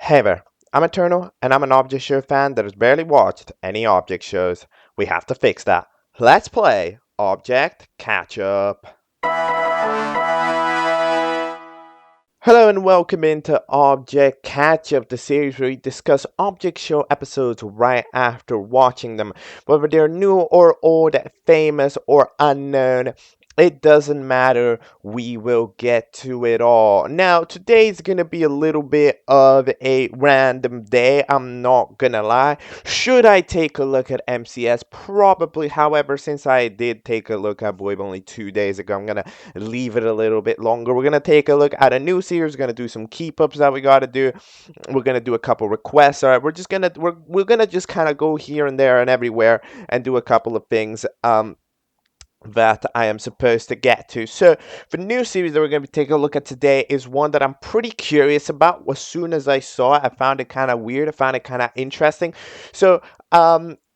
Hey there, I'm Eternal, and I'm an object show fan that has barely watched any object shows. We have to fix that. Let's play Object Catchup. Hello and welcome into Object Catchup, the series where we discuss object show episodes right after watching them. Whether they're new or old, famous or unknown, it doesn't matter, we will get to it all. Now, today's gonna be a little bit of a random day, I'm not gonna lie. Should I take a look at MCS? Probably, however, since I did take a look, I believe, only 2 days ago, I'm gonna leave it a little bit longer. We're gonna take a look at a new series, we're gonna do some keep-ups that we gotta do. We're gonna do a couple requests. All right, we're gonna just kind of go here and there and everywhere and do a couple of things that I am supposed to get to. So the new series that we're going to be taking a look at today is one that I'm pretty curious about. As soon as I saw it, I found it kind of weird. I found it kind of interesting. So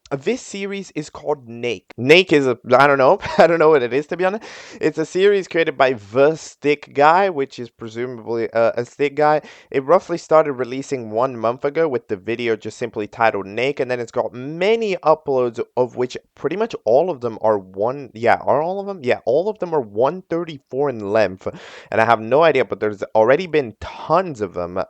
this series is called Nake. Nake is I don't know. I don't know what it is, to be honest. It's a series created by The Stick Guy, which is presumably a stick guy. It roughly started releasing 1 month ago with the video just simply titled Nake, and then it's got many uploads, of which pretty much all of them are are all of them? Yeah, all of them are 134 in length, and I have no idea, but there's already been tons of them.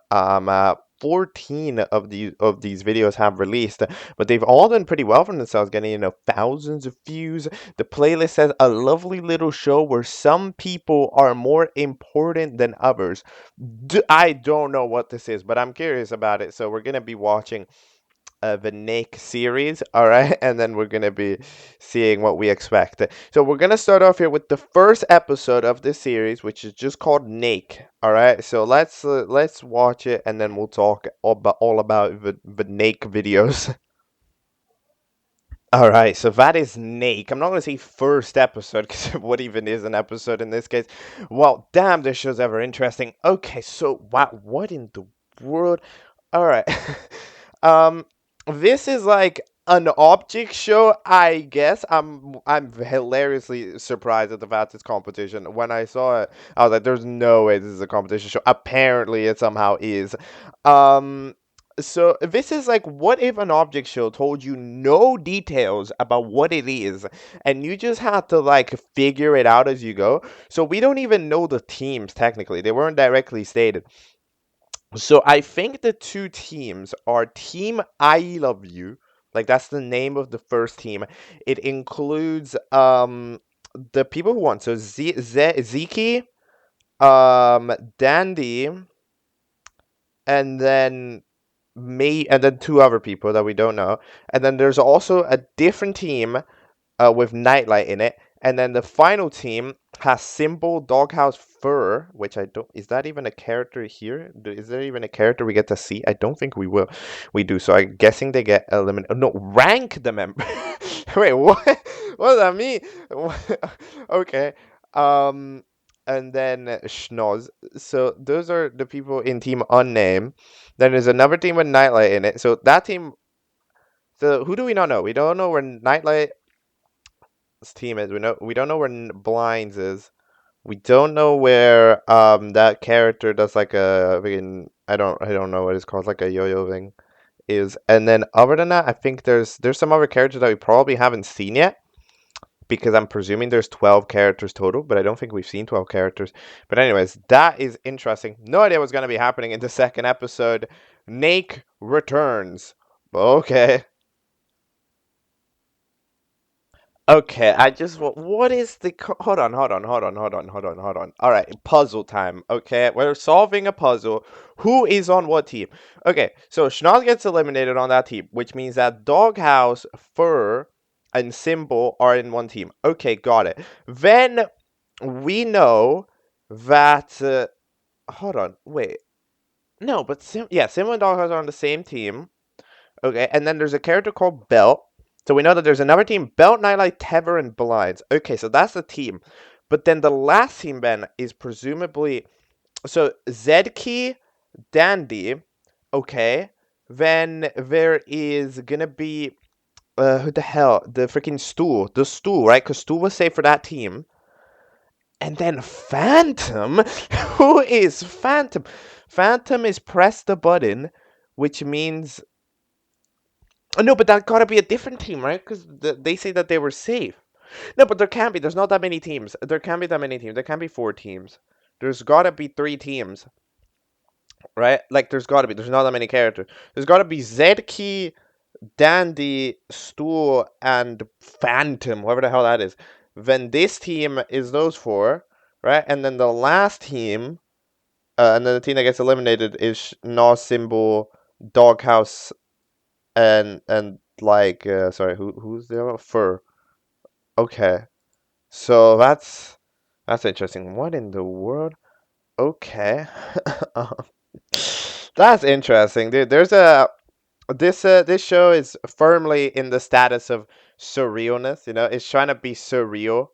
14 of these videos have released, but they've all done pretty well for themselves, getting thousands of views. The playlist says a lovely little show where some people are more important than others. I don't know what this is, but I'm curious about it, so we're gonna be watching the Nake series, all right, and then we're gonna be seeing what we expect. So we're gonna start off here with the first episode of this series, which is just called Nake. All right, so let's watch it, and then we'll talk all about the Nake videos. All right, so that is Nake. I'm not gonna say first episode because what even is an episode in this case? Well, damn, this show's ever interesting. Okay, so wow, what in the world? All right. um this is like an object show, I guess. I'm hilariously surprised at the fact it's competition. When I saw it, I was like, "There's no way this is a competition show." Apparently, it somehow is. So this is like, what if an object show told you no details about what it is, and you just had to like figure it out as you go? So we don't even know the teams technically; they weren't directly stated. So I think the two teams are Team I Love You, like that's the name of the first team. It includes the people who won. So Ziki, Dandy, and then me, and then two other people that we don't know. And then there's also a different team with Nightlight in it. And then the final team has Symbol, Doghouse, Fur, which I don't. Is that even a character here? Is there even a character we get to see? I don't think we will. We do. So I'm guessing they get eliminated. No, rank the member. Wait, what? What does that mean? Okay. And then Schnoz. So those are the people in Team Unnamed. Then there's another team with Nightlight in it. So that team. So who do we not know? We don't know where Nightlight team is. We don't know where Blinds is. We don't know where that character does like a freaking, I don't know what it's called, like a yo-yo thing is. And then other than that, I think there's some other characters that we probably haven't seen yet, because I'm presuming there's 12 characters total, but I don't think we've seen 12 characters. But anyways, that is interesting. No idea what's going to be happening in the second episode. Nake returns. Okay. Okay, what is the, hold on. All right, puzzle time. Okay, we're solving a puzzle. Who is on what team? Okay, so Schnoz gets eliminated on that team, which means that Doghouse, Fur, and Symbol are in one team. Okay, got it. Then we know that, hold on, wait. No, but Symbol and Doghouse are on the same team. Okay, and then there's a character called Belt. So we know that there's another team, Belt, Nightlight, Tether, and Blinds. Okay, so that's the team. But then the last team, Ben, is presumably... So, Zedkey, Dandy, okay. Then there is gonna be... who the hell? The freaking Stool. The Stool, right? Because Stool was safe for that team. And then Phantom? Who is Phantom? Phantom is press the button which means no, but that gotta be a different team, right? Because they say that they were safe. No, but there can't be. There's not that many teams. There can't be that many teams. There can't be 4 teams. There's gotta be 3 teams, right? Like there's gotta be. There's not that many characters. There's gotta be Zedkey, Dandy, Stool, and Phantom, whoever the hell that is. Then this team is those 4, right? And then the last team, and then the team that gets eliminated is Gnaw Symbol, Doghouse, and like sorry, who's the other? Fur. Okay, so that's interesting. What in the world? Okay, that's interesting, dude. There's a this show is firmly in the status of surrealness. You know, it's trying to be surreal,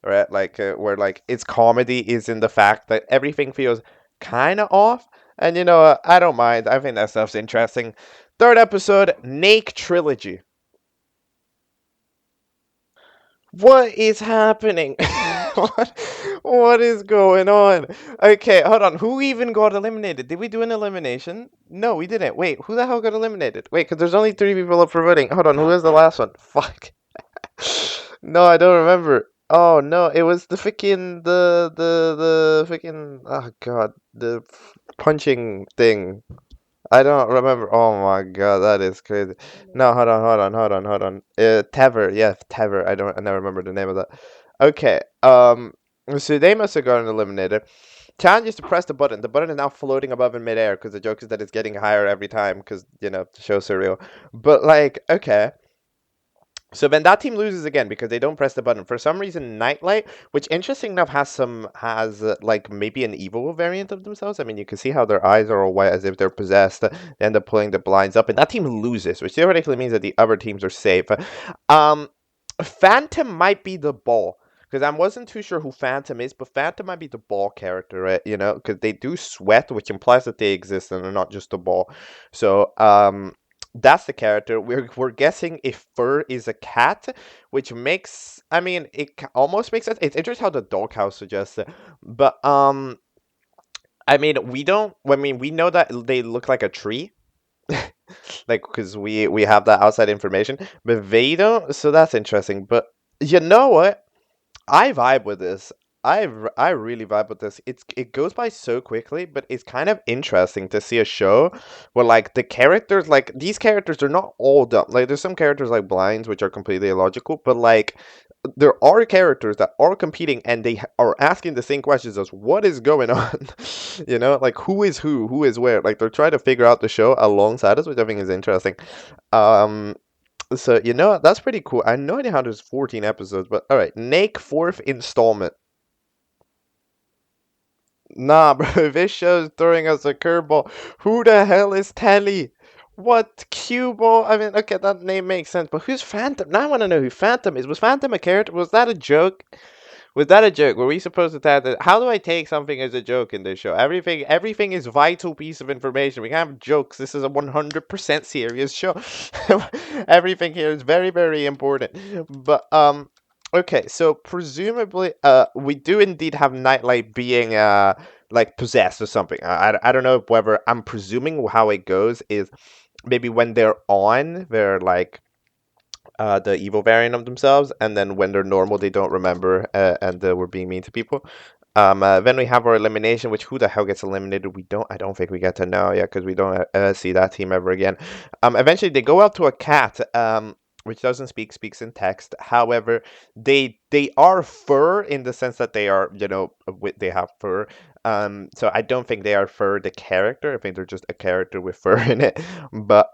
right? Like where like its comedy is in the fact that everything feels kind of off. And you know, I don't mind. I think that stuff's interesting. Third episode, Nake Trilogy. What is happening? what, what is going on? Okay, hold on. Who even got eliminated? Did we do an elimination? No, we didn't. Wait, who the hell got eliminated? Wait, because there's only 3 people up for voting. Hold on, who is the last one? Fuck. No, I don't remember. Oh no, it was the freaking the freaking oh god, the punching thing. I don't remember. Oh my god, that is crazy. No, hold on. Tever, yeah, Tever. I never remember the name of that. Okay, so they must have gotten eliminated. Challenge is to press the button. The button is now floating above in midair because the joke is that it's getting higher every time because you know the show's surreal. But like, okay. So then that team loses again because they don't press the button. For some reason, Nightlight, which interesting enough has like maybe an evil variant of themselves. I mean, you can see how their eyes are all white as if they're possessed. They end up pulling the blinds up, and that team loses, which theoretically means that the other teams are safe. Um, Phantom might be the ball. Because I wasn't too sure who Phantom is, but Phantom might be the ball character, right? You know, because they do sweat, which implies that they exist and they're not just a ball. So, that's the character. We're guessing if Fur is a cat, which makes I mean almost makes sense. It's interesting how the doghouse suggests it, but I mean we don't. I mean we know that they look like a tree, like because we have that outside information, but they don't. So that's interesting. But you know what? I vibe with this. I really vibe with this. It goes by so quickly, but it's kind of interesting to see a show where like the characters, like these characters are not all dumb. Like there's some characters like blinds which are completely illogical, but like there are characters that are competing and they are asking the same questions as what is going on. You know, like who is where. Like they're trying to figure out the show alongside us, which I think is interesting. Um, so you know that's pretty cool. I have no idea how there's 14 episodes, but all right, Nake fourth installment. Nah, bro, this show's throwing us a curveball. Who the hell is Telly? What Cubo? I mean, okay, that name makes sense, but who's Phantom? Now I want to know who Phantom is. Was Phantom a character? Was that a joke? Was that a joke? Were we supposed to tell that? How do I take something as a joke in this show? Everything is vital piece of information. We can't have jokes. This is a 100% serious show. Everything here is very, very important. But okay, so presumably, we do indeed have Nightlight being like possessed or something. I don't know whether I'm presuming how it goes is maybe when they're on, they're like the evil variant of themselves, and then when they're normal, they don't remember and we're being mean to people. Then we have our elimination, which who the hell gets eliminated? We don't. I don't think we get to know yet because we don't see that team ever again. Eventually, they go out to a cat. Which doesn't speak, speaks in text. However, they are fur in the sense that they are, you know, they have fur. So I don't think they are fur the character. I think they're just a character with fur in it. But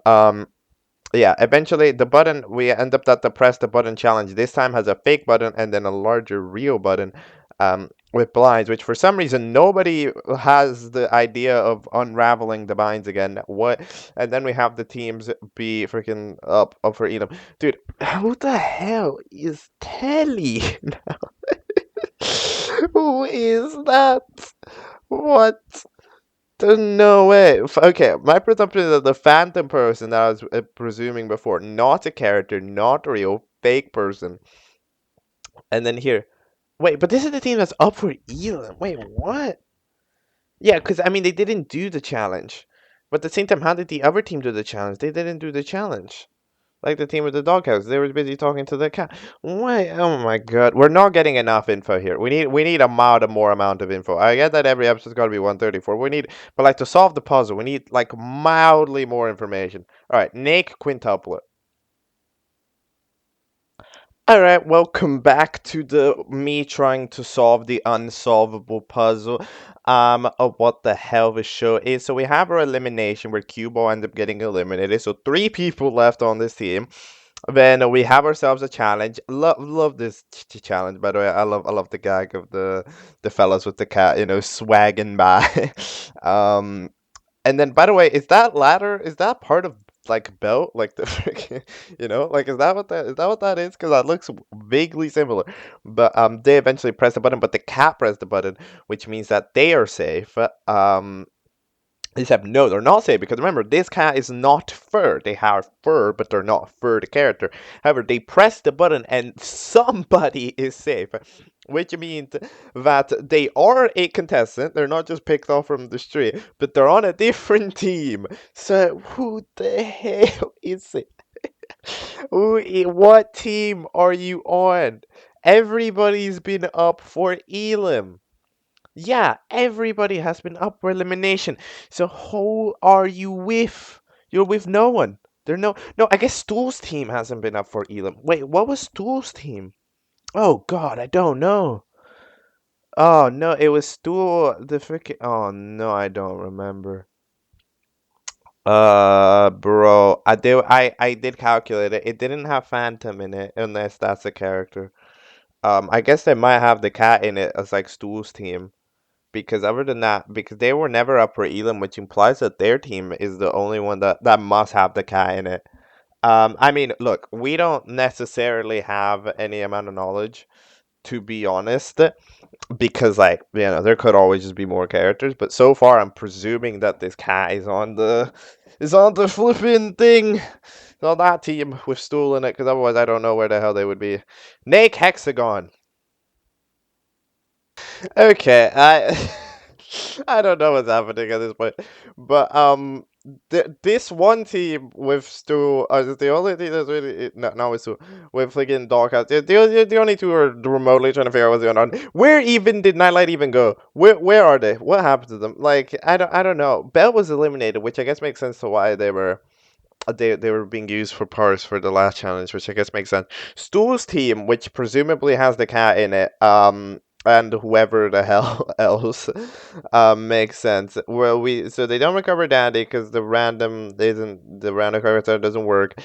yeah, eventually the button, we end up that the press the button challenge this time has a fake button and then a larger real button with blinds, which for some reason nobody has the idea of unraveling the blinds again. What? And then we have the teams be freaking up for Edom. Dude, who the hell is Telly? Who is that? What? There's no way. Okay, my presumption is that the phantom person that I was presuming before, not a character, not a real, fake person. And then here, wait, but this is the team that's up for Elam. Wait, what? Yeah, because I mean they didn't do the challenge. But at the same time, how did the other team do the challenge? They didn't do the challenge. Like the team with the doghouse, they were busy talking to the cat. Why? Oh my god, we're not getting enough info here. We need a more amount of info. I get that every episode's got to be 134. But like to solve the puzzle, we need like mildly more information. All right, nake quintuplet. All right, welcome back to the me trying to solve the unsolvable puzzle of what the hell the show is. So we have our elimination where Cubo ended up getting eliminated. So 3 people left on this team. Then we have ourselves a challenge. Love this challenge, by the way. I love the gag of the fellas with the cat, swagging by. um and then, by the way, is that part of like belt, like the freaking, like is that what that is? Because that looks vaguely similar. But they eventually press the button, but the cat pressed the button, which means that they are safe. Except no, they're not safe because remember, this cat is not fur. They have fur, but they're not fur, the character. However, they press the button and somebody is safe, which means that they are a contestant. They're not just picked off from the street, but they're on a different team. So who the hell is it? What team are you on? Everybody's been up for Elim. Yeah, everybody has been up for elimination. So who are you with? You're with no one. No. I guess Stool's team hasn't been up for Elam. Wait, what was Stool's team? Oh God, I don't know. Oh no, it was Stool. The freaking. Oh no, I don't remember. Bro, I did calculate it. It didn't have Phantom in it, unless that's a character. I guess they might have the cat in it as like Stool's team. Because other than that, because they were never up for Elam, which implies that their team is the only one that must have the cat in it. I mean, look, we don't necessarily have any amount of knowledge, to be honest, because like there could always just be more characters. But so far, I'm presuming that this cat is on the flipping thing. It's on that team with Stool in it, because otherwise I don't know where the hell they would be. Nake Hexagon. Okay, I I don't know what's happening at this point, but this one team with Stu is the only team that's really not with Stu with freaking Doghouse. The only two are remotely trying to figure out what's going on. Where even did Nightlight even go? Where are they? What happened to them? Like I don't know. Bell was eliminated, which I guess makes sense to why they were being used for parts for the last challenge, which I guess makes sense. Stu's team, which presumably has the cat in it, and whoever the hell else, makes sense. Well, so they don't recover Dandy because the random character doesn't work.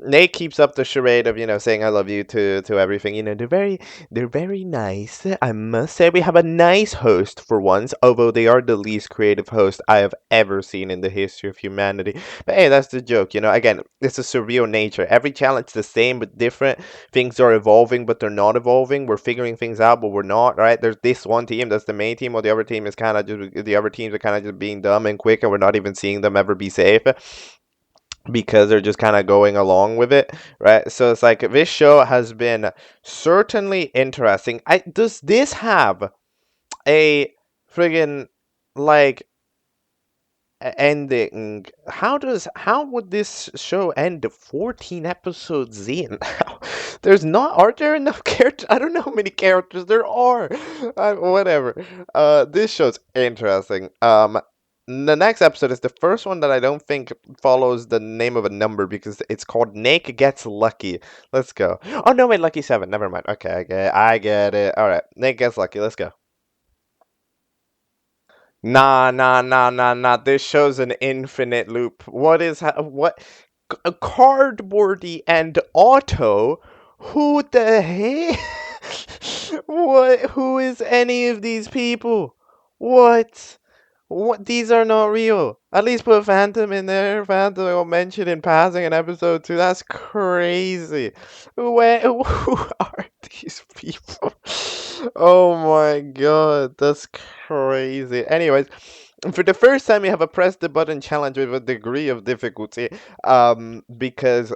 Nate keeps up the charade of saying I love you to everything. They're very nice. I must say we have a nice host for once, although they are the least creative host I have ever seen in the history of humanity. But hey, that's the joke, Again, it's a surreal nature. Every challenge is the same but different. Things are evolving, but they're not evolving. We're figuring things out, but we're not, right? There's this one team that's the main team, while the other team is kind of just the other teams are kind of just being dumb and quick, and we're not even seeing them ever be safe because they're just kind of going along with it, right? So it's like this show has been certainly interesting. Does this have a friggin' like ending? How would this show end 14 episodes in? Are there enough characters? I don't know how many characters there are. Whatever. This show's interesting. The next episode is the first one that I don't think follows the name of a number because it's called Nake Gets Lucky. Let's go. Oh no, wait, Lucky 7. Never mind. Okay, I get it. All right, Nake Gets Lucky. Let's go. Nah. This shows an infinite loop. What? A cardboardy and auto? Who the heck? What? Who is any of these people? What? What? These are not real. At least put Phantom in there. Phantom will mention in passing in episode 2. That's crazy. Who are these people? Oh my god, that's crazy. Anyways, for the first time, we have a press the button challenge with a degree of difficulty. Because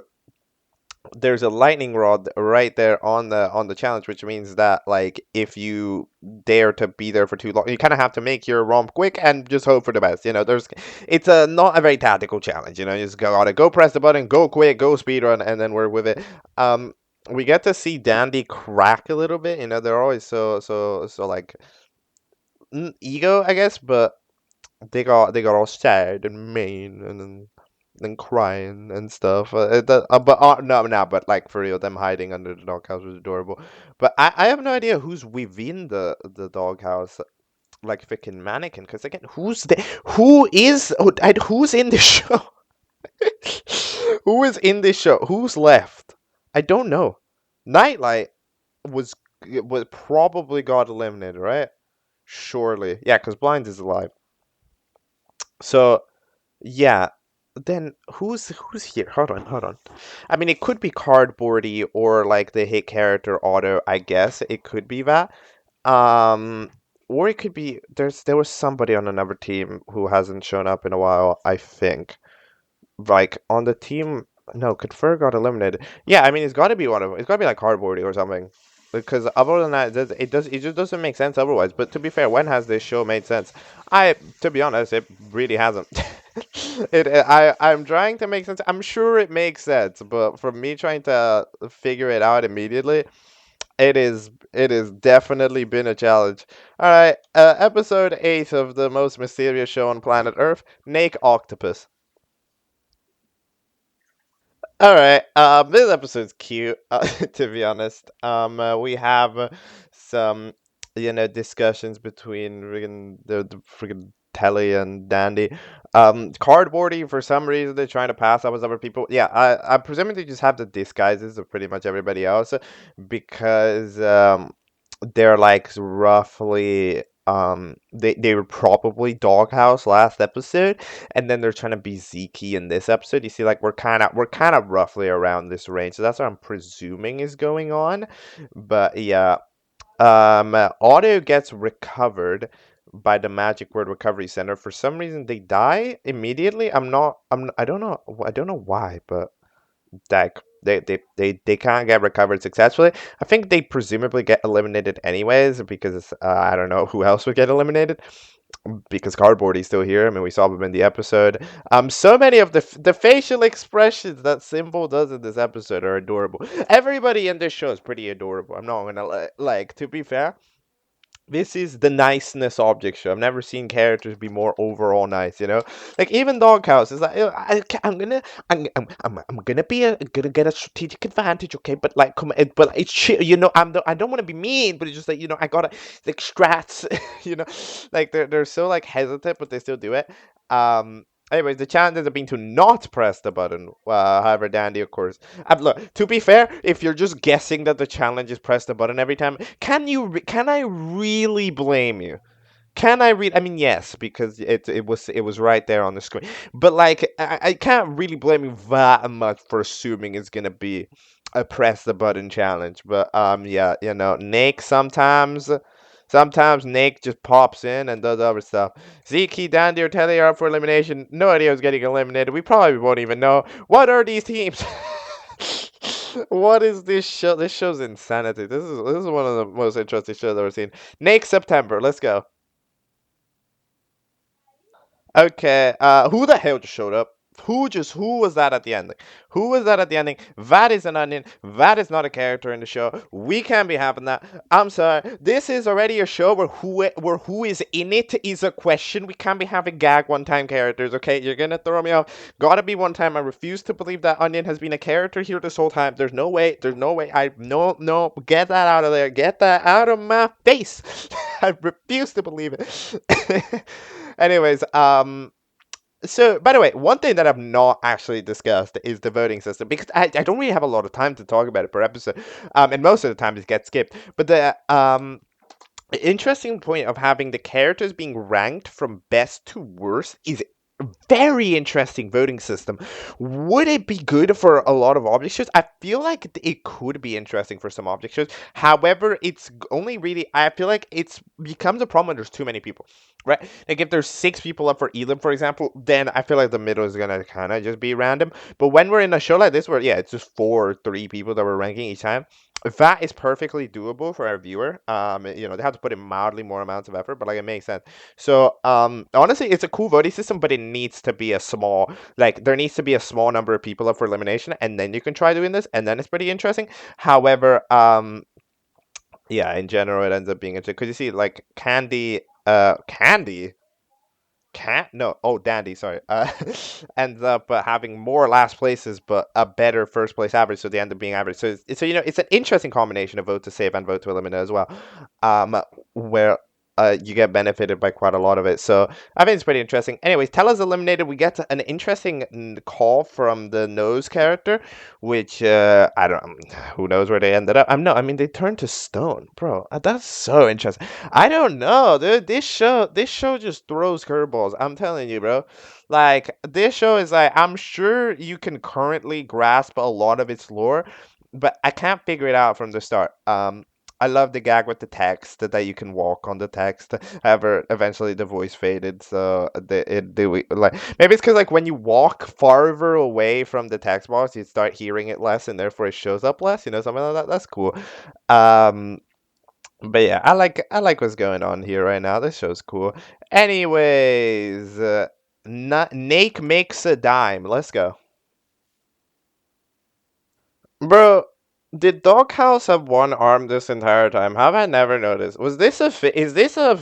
there's a lightning rod right there on the challenge, which means that like if you dare to be there for too long, you kind of have to make your romp quick and just hope for the best. It's a not a very tactical challenge. You just gotta go press the button, go quick, go speed run, and then work with it. We get to see Dandy crack a little bit. They're always so like ego, I guess, but they got all sad and mean and crying and stuff. But like for real, them hiding under the doghouse was adorable. But I have no idea who's within the doghouse, like freaking mannequin. Because again, who's in the show? Who is in this show? Who's left? I don't know. Nightlight was was probably got eliminated, right? Surely, yeah, because Blind is alive. So yeah, then who's here? Hold on. I mean, it could be Cardboardy or like the hit character Auto. I guess it could be that. Um, or it could be there was somebody on another team who hasn't shown up in a while. I think like on the team. No, Confer got eliminated. Yeah, I mean it's got to be one of them. It's got to be like Cardboardy or something. Because other than that, it just doesn't make sense otherwise. But to be fair, when has this show made sense? To be honest, it really hasn't. I'm trying to make sense. I'm sure it makes sense, but for me trying to figure it out immediately, it is definitely been a challenge. All right, episode 8 of the most mysterious show on planet Earth, Nake Octopus. All right. This episode's cute. To be honest. We have some, discussions between the friggin' Telly and Dandy. Cardboardy for some reason they're trying to pass up as other people. Yeah, I'm presuming they just have the disguises of pretty much everybody else because they're like roughly they were probably Doghouse last episode, and then they're trying to be Zeke in this episode. You see, like we're kind of roughly around this range, so that's what I'm presuming is going on. But yeah, Audio gets recovered by the Magic Word Recovery Center. For some reason, they die immediately. I don't know why, but that they can't get recovered successfully. I think they presumably get eliminated anyways because I don't know who else would get eliminated because Cardboardy's still here. I mean, we saw him in the episode. So many of the facial expressions that Symbol does in this episode are adorable. Everybody in this show is pretty adorable. I'm not gonna like to be fair. This is the niceness object show. I've never seen characters be more overall nice. Like even Doghouse is like, I'm gonna gonna get a strategic advantage, okay? But like, come, but it's I don't want to be mean, but it's just like I gotta like strats, like they're so like hesitant, but they still do it. Anyways, the challenge has been to not press the button. However, Dandy, of course. Look, to be fair, if you're just guessing that the challenge is press the button every time, can I really blame you? Can I read? I mean, yes, because it was right there on the screen. But like, I can't really blame you that much for assuming it's gonna be a press the button challenge. But yeah, Nake sometimes Nake just pops in and does other stuff. Zeke, Dandy, or Telly are up for elimination. No idea who's getting eliminated. We probably won't even know. What are these teams? What is this show? This show's insanity. This is one of the most interesting shows I've ever seen. Nake September. Let's go. Okay, who the hell just showed up? Who was that at the ending? Who was that at the ending? That is an onion. That is not a character in the show. We can't be having that. I'm sorry. This is already a show where who is in it is a question. We can't be having gag one-time characters, okay? You're gonna throw me off. Gotta be one time. I refuse to believe that onion has been a character here this whole time. There's no way. There's no way. No. Get that out of there. Get that out of my face. I refuse to believe it. Anyways, so by the way, one thing that I've not actually discussed is the voting system because I don't really have a lot of time to talk about it per episode. And most of the time it gets skipped. But the interesting point of having the characters being ranked from best to worst is very interesting voting system. Would it be good for a lot of object shows? I feel like it could be interesting for some object shows. However, it's only really, I feel like it's becomes a problem when there's too many people, right? Like if there's 6 people up for Elim, for example, then I feel like the middle is gonna kind of just be random. But when we're in a show like this, where yeah, it's just 4 or 3 people that we're ranking each time, that is perfectly doable for our viewer. They have to put in mildly more amounts of effort, but like it makes sense. So, honestly, it's a cool voting system, but it needs to be a small, like, there needs to be a small number of people up for elimination, and then you can try doing this, and then it's pretty interesting. However, yeah, in general, it ends up being interesting because you see, like, Candy can't no oh Dandy, sorry, ends up having more last places but a better first place average, so they end up being average. So it's an interesting combination of vote to save and vote to eliminate as well, um where you get benefited by quite a lot of it. So I think it's pretty interesting. Anyways, Tella's eliminated. We get an interesting call from the nose character, which I don't, who knows where they ended up. No, I mean they turned to stone, bro. That's so interesting. I don't know, dude. This show just throws curveballs. I'm telling you, bro. Like this show is like, I'm sure you can currently grasp a lot of its lore, but I can't figure it out from the start. I love the gag with the text that you can walk on the text. However, eventually the voice faded, so like maybe it's because like when you walk farther away from the text box, you start hearing it less, and therefore it shows up less. Something like that. That's cool. Um, but yeah, I like what's going on here right now. This show's cool. Anyways, Nake makes a dime. Let's go, bro. Did Doghouse have one arm this entire time? Have I never noticed? Was this is this a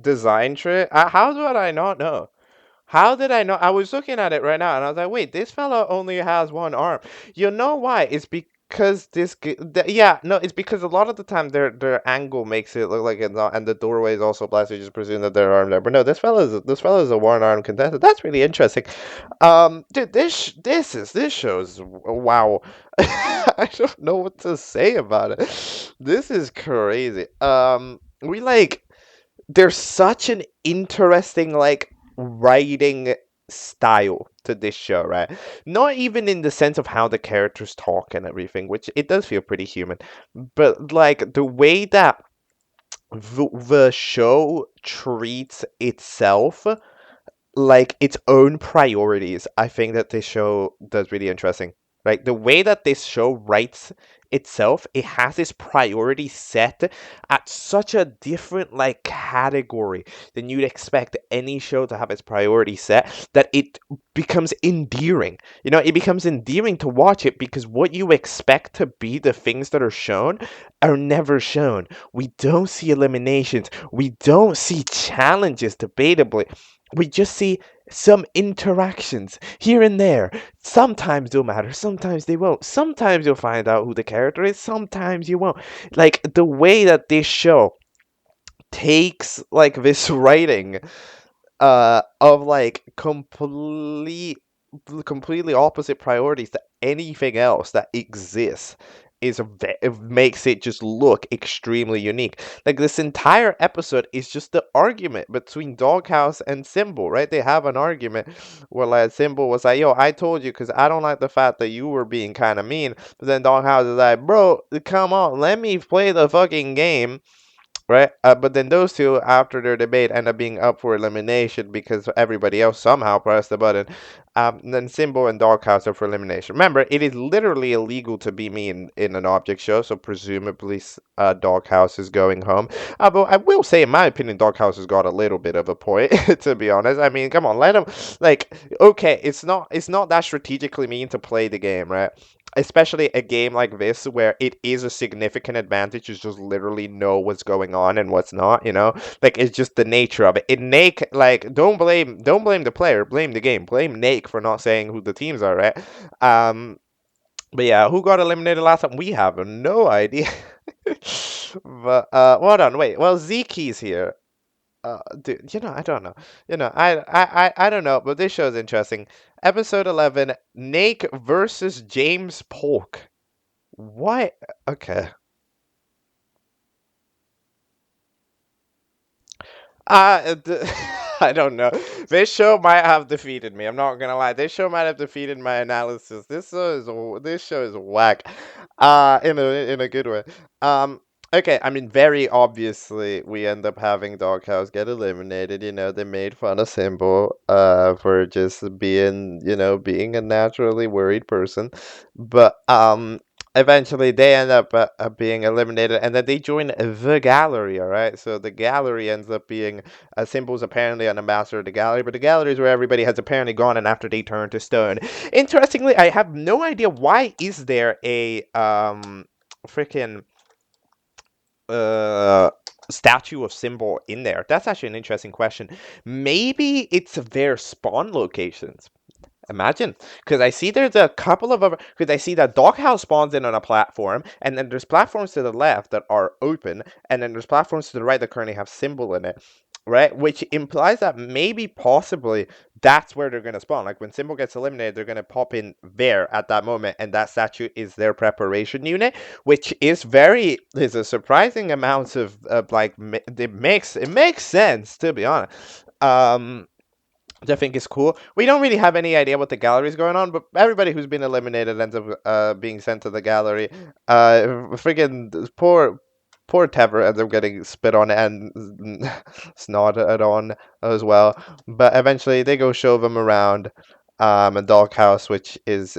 design trick? How do I not know? How did I know? I was looking at it right now and I was like, wait, this fella only has one arm. You know why? It's because yeah, no, it's because a lot of the time their angle makes it look like it's not, and the doorway is also black, so you just presume that they're armed there. But no, this fella's a one arm contestant. That's really interesting. Dude, this shows wow. I don't know what to say about it. This is crazy. We like there's such an interesting like writing style to this show, right? Not even in the sense of how the characters talk and everything, which it does feel pretty human, but like the way that the show treats itself like its own priorities. I think that this show does really interesting. Like the way that this show writes itself, it has its priority set at such a different like category than you'd expect any show to have its priority set, that it becomes endearing. It becomes endearing to watch it because what you expect to be the things that are never shown. We don't see eliminations. We don't see challenges, debatably. We just see some interactions here and there. Sometimes they'll matter, sometimes they won't. Sometimes you'll find out who the character is, sometimes you won't. Like the way that this show takes like this writing of like completely opposite priorities to anything else that exists it makes it just look extremely unique. Like this entire episode is just the argument between Doghouse and Symbol, right? They have an argument where like Symbol was like, "Yo, I told you because I don't like the fact that you were being kind of mean." But then Doghouse is like, "Bro, come on, let me play the fucking game." Right? But then those two, after their debate, end up being up for elimination because everybody else somehow pressed the button. And then Simbo and Doghouse are for elimination. Remember, it is literally illegal to be mean in an object show, so presumably Doghouse is going home. But I will say, in my opinion, Doghouse has got a little bit of a point, to be honest. I mean, come on, let him, like, okay, it's not that strategically mean to play the game, right? Especially a game like this where it is a significant advantage to just literally know what's going on and what's not. Like it's just the nature of it. In Nake, like don't blame the player, blame the game, blame Nake for not saying who the teams are, right? But yeah, who got eliminated last time? We have no idea. But hold on, wait, well, Zeke's here. Dude, I don't know. I don't know, but this show's interesting. Episode 11, Nake versus James Polk. What? Okay. Uh, d- I don't know. This show might have defeated me. I'm not gonna lie. This show might have defeated my analysis. This show is whack. In a good way. Um. Okay, I mean, very obviously, we end up having Doghouse get eliminated. They made fun of Simbo, for just being a naturally worried person. But, eventually they end up being eliminated, and then they join the gallery, all right? So the gallery ends up being Simbo's apparently on a master of the gallery, but the gallery is where everybody has apparently gone, and after they turn to stone. Interestingly, I have no idea why is there a freaking uh statue of Simbo in there. That's actually an interesting question. Maybe it's their spawn locations. Imagine, because I see there's a couple of other, because I see that Doghouse spawns in on a platform, and then there's platforms to the left that are open, and then there's platforms to the right that currently have Symbol in it, right? Which implies that maybe, possibly, that's where they're going to spawn. Like when Symbol gets eliminated, they're going to pop in there at that moment, and that statue is their preparation unit, which is a surprising amount of like, it makes sense, to be honest. Which I think is cool. We don't really have any idea what the gallery is going on, but everybody who's been eliminated ends up being sent to the gallery. Friggin' poor Tever ends up getting spit on and snotted on as well. But eventually they go show them around a doghouse, which is,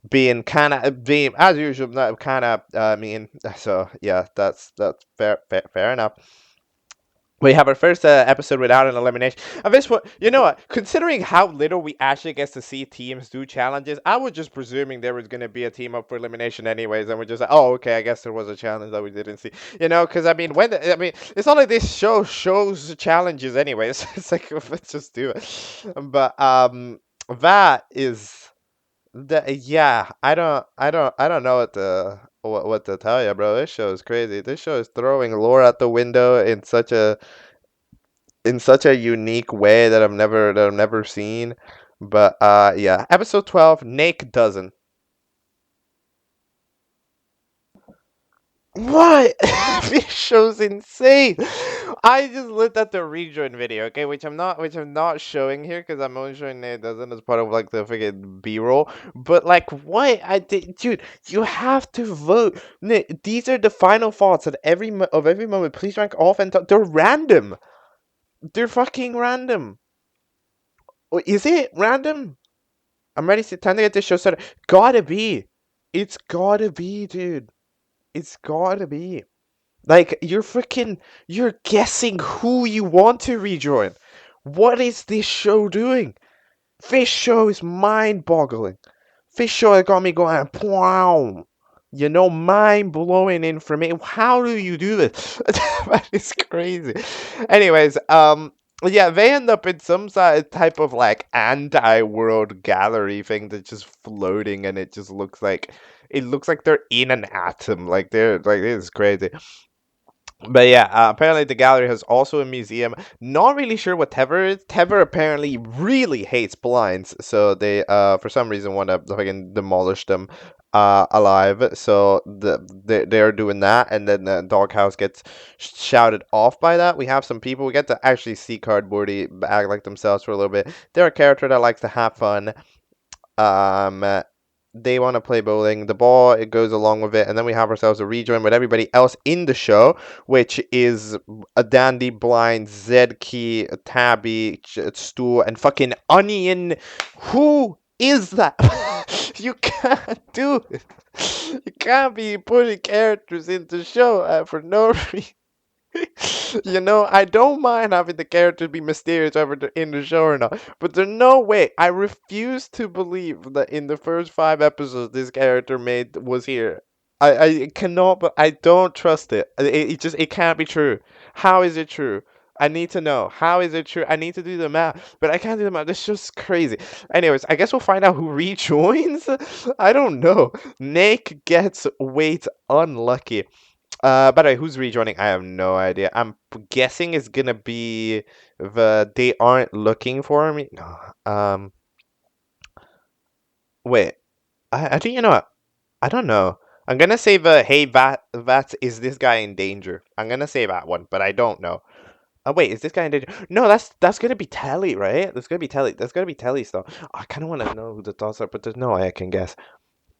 being as usual, kind of mean. So yeah, that's fair enough. We have our first episode without an elimination. At this point, you know what? Considering how little we actually get to see teams do challenges, I was just presuming there was going to be a team up for elimination anyways, and we're just like, oh, okay, I guess there was a challenge that we didn't see. Because I mean, it's not like this show shows challenges anyways. It's like, let's just do it. But that is yeah. I don't know what to tell you, bro. This show is crazy. This show is throwing lore out the window in such a unique way that I've never seen. But yeah, episode 12, Nake doesn't. What? This show's insane. I just looked at the rejoin video, okay, which I'm not showing here because I'm only showing Nate doesn't as part of like the freaking B-roll. But like, what? Dude, you have to vote. Nick, these are the final thoughts at every moment. Please rank off and they're random. They're fucking random. Oh, is it random? I'm ready to time to get this show started. Gotta be. It's gotta be, dude. It's gotta be. Like, you're guessing who you want to rejoin. What is this show doing? This show is mind-boggling. This show has got me going, wow. Mind-blowing information. How do you do this? That is crazy. Anyways, yeah, they end up in some type of like anti-world gallery thing that's just floating, and it looks like they're in an atom. Like they're like, this is crazy. But yeah, apparently the gallery has also a museum. Not really sure what Tever is. Tever apparently really hates blinds, so they for some reason want to fucking demolish them alive. So they're doing that, and then the doghouse gets shouted off by that. We have some people. We get to actually see Cardboardy act like themselves for a little bit. They're a character that likes to have fun. Um, they want to play bowling. The ball, it goes along with it, and then we have ourselves a rejoin with everybody else in the show, which is a Dandy, Blind, Zedkey, Tabby, Stu, and fucking Onion. Who is that? You can't do it. You can't be putting characters into the show for no reason. I don't mind having the characters be mysterious whether they're in the show or not, but there's no way. I refuse to believe that in the first 5 episodes this character made was here. I cannot, but I don't trust it. It can't be true. How is it true? I need to know. How is it true? I need to do the math, but I can't do the math. This is just crazy. Anyways, I guess we'll find out who rejoins. I don't know. Nake gets weight unlucky. By the way, who's rejoining? I have no idea. I'm guessing it's gonna be they aren't looking for me. No. Wait. I think you know what? I don't know. I'm gonna say the hey Vat is this guy in danger? I'm gonna say that one, but I don't know. Oh wait, is this guy in danger? No, that's gonna be Telly, right? That's gonna be Telly. That's gonna be Telly stuff. I kind of want to know who the thoughts are, but there's no way I can guess.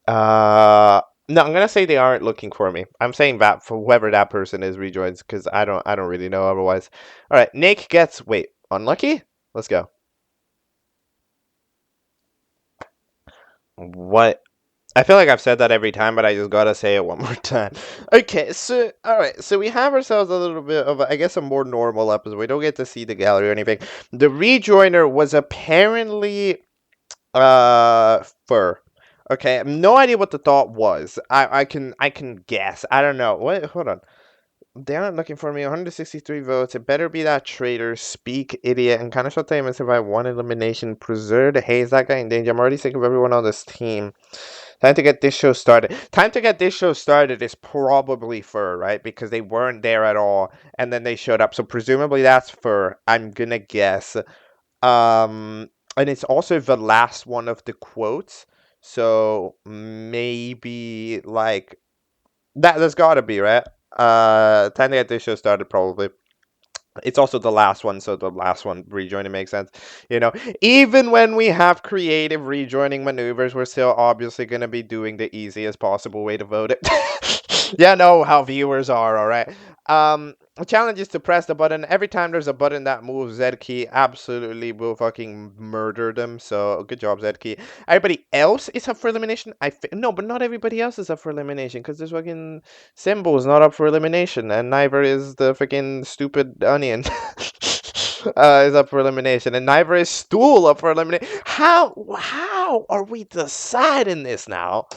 No, I'm gonna say they aren't looking for me. I'm saying that for whoever that person is rejoins because I don't really know otherwise. All right, Nick gets unlucky. Let's go. What? I feel like I've said that every time, but I just gotta say it one more time. Okay, so all right, so we have ourselves a little bit of, I guess, a more normal episode. We don't get to see the gallery or anything. The rejoiner was apparently fur. Okay, I have no idea what the thought was. I can guess. I don't know. Wait, hold on. They aren't looking for me. 163 votes. It better be that traitor, speak, idiot, and kind of shut time and survive one elimination. Preserve the haze. That guy in danger. I'm already sick of everyone on this team. Time to get this show started. Time to get this show started is probably Fur, right? Because they weren't there at all, and then they showed up. So presumably that's Fur. I'm gonna guess. And it's also the last one of the quotes. So maybe like that's gotta be right. Time to get this show started, probably. It's also the last one, so the last one rejoining makes sense. Even when we have creative rejoining maneuvers, we're still obviously going to be doing the easiest possible way to vote it. Yeah, know how viewers are, all right. The challenge is to press the button. Every time there's a button that moves, Z key absolutely will fucking murder them. So good job, Z key. Everybody else is up for elimination. No, but not everybody else is up for elimination because there's fucking Symbol's not up for elimination, and neither is the freaking stupid onion. Is up for elimination, and neither is Stool up for elimination. How are we deciding this now?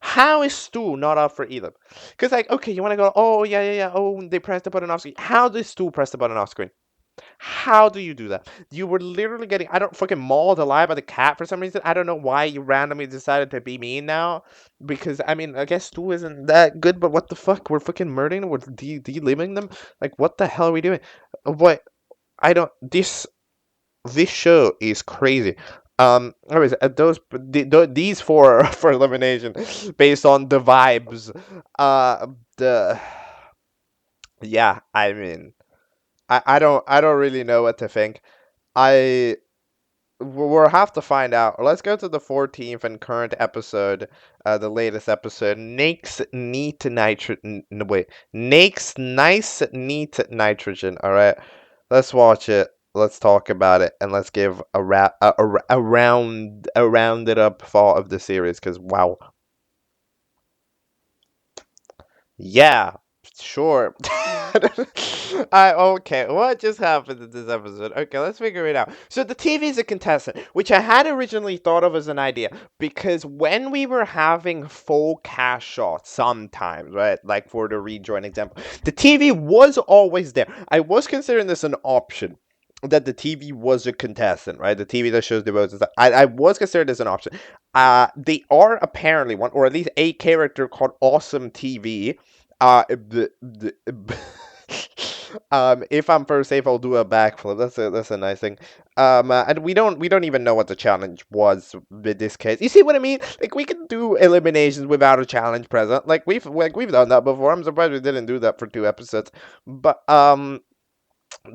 How is Stu not up for either? Because, like, okay, you want to go, oh, yeah, yeah, yeah, oh, they pressed the button off screen. How does Stu press the button off screen? How do you do that? You were literally getting, I don't fucking mauled alive by the cat for some reason. I don't know why you randomly decided to be mean now. Because, I mean, I guess Stu isn't that good, but what the fuck? We're fucking murdering them? We're delivering them? Like, what the hell are we doing? What? I don't, this show is crazy. Anyways, these four are for elimination based on the vibes. The yeah, I mean, I don't really know what to think. I we'll have to find out. Let's go to the 14th and current episode, the latest episode. Nake's neat nitrogen. Wait, Nake's nice neat nitrogen. All right, let's watch it. Let's talk about it, and let's give a rounded up thought of the series. Because wow, yeah, sure. Okay, what just happened in this episode? Okay, let's figure it out. So the TV is a contestant, which I had originally thought of as an idea because when we were having full cash shots sometimes, right? Like for the rejoin example, the TV was always there. I was considering this an option. That the TV was a contestant, right? The TV that shows the votes and stuff. I was considered as an option. They are apparently one, or at least a character called Awesome TV. If I'm first safe, I'll do a backflip. That's a nice thing. And we don't even know what the challenge was with this case. You see what I mean? Like we can do eliminations without a challenge present. Like we've done that before. I'm surprised we didn't do that for 2 episodes. But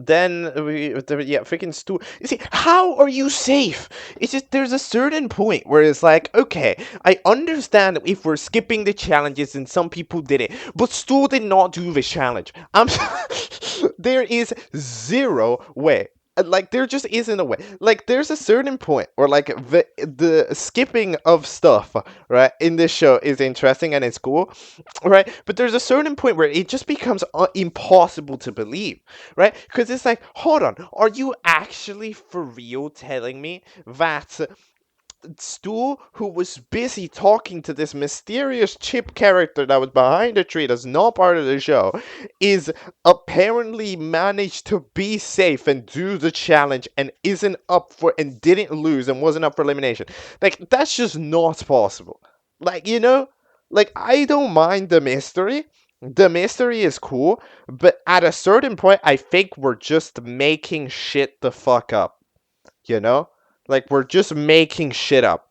then yeah, freaking Stu. You see, how are you safe? It's just there's a certain point where it's like, okay, I understand if we're skipping the challenges and some people did it, but Stu did not do the challenge. There is zero way. Like there just isn't a way. Like there's a certain point where like the skipping of stuff right in this show is interesting and it's cool, right? But there's a certain point where it just becomes impossible to believe, right? Because it's like, hold on, are you actually for real telling me that Stu, who was busy talking to this mysterious chip character that was behind the tree that's not part of the show, is apparently managed to be safe and do the challenge and isn't up for and didn't lose and wasn't up for elimination? Like, that's just not possible. Like, like I don't mind the mystery. The mystery is cool, but at a certain point, I think we're just making shit the fuck up. You know? Like we're just making shit up.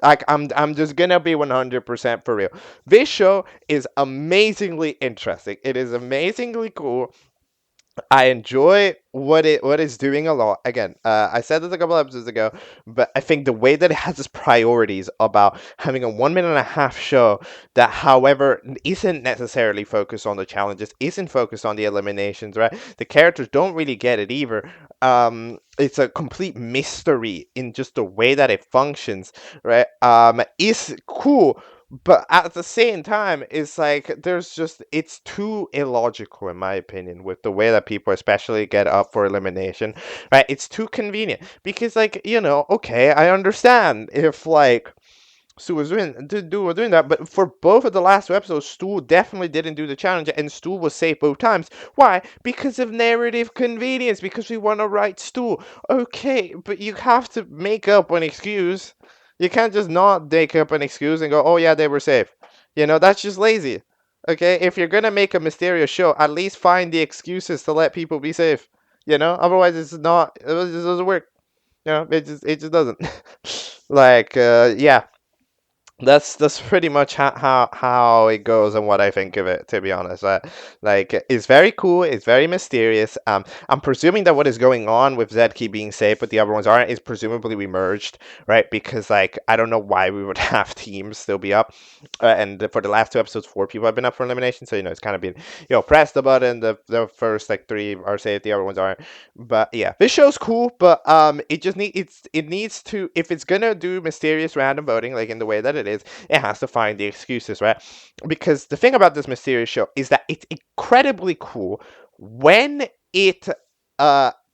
Like I'm just gonna be 100% for real. This show is amazingly interesting. It is amazingly cool. I enjoy what it's doing a lot. Again, I said this a couple episodes ago, but I think the way that it has its priorities about having a 1 minute and a half show that, however, isn't necessarily focused on the challenges, isn't focused on the eliminations, right? The characters don't really get it either. It's a complete mystery in just the way that it functions, right? Is cool. But at the same time, it's like it's too illogical in my opinion with the way that people especially get up for elimination, right? It's too convenient because, like, okay, I understand if like Stu was doing that, but for both of the last two episodes, Stu definitely didn't do the challenge, and Stu was safe both times. Why? Because of narrative convenience, because we want to write Stu. Okay, but you have to make up an excuse. You can't just not make up an excuse and go, oh yeah, they were safe. That's just lazy. Okay, if you're gonna make a mysterious show, at least find the excuses to let people be safe. Otherwise it's not, it just doesn't work. It just doesn't. Like, yeah, that's pretty much how it goes and what I think of it, to be honest. Like, it's very cool, it's very mysterious. I'm presuming that what is going on with Zedkey being safe but the other ones aren't is presumably we merged, right? Because, like, I don't know why we would have teams still be up, and for the last two episodes 4 people have been up for elimination, so it's kind of been, press the button, the first like 3 are safe, the other ones aren't. But yeah, this show's cool, but it needs to, if it's gonna do mysterious random voting like in the way that it has to find the excuses, right? Because the thing about this mysterious show is that it's incredibly cool when it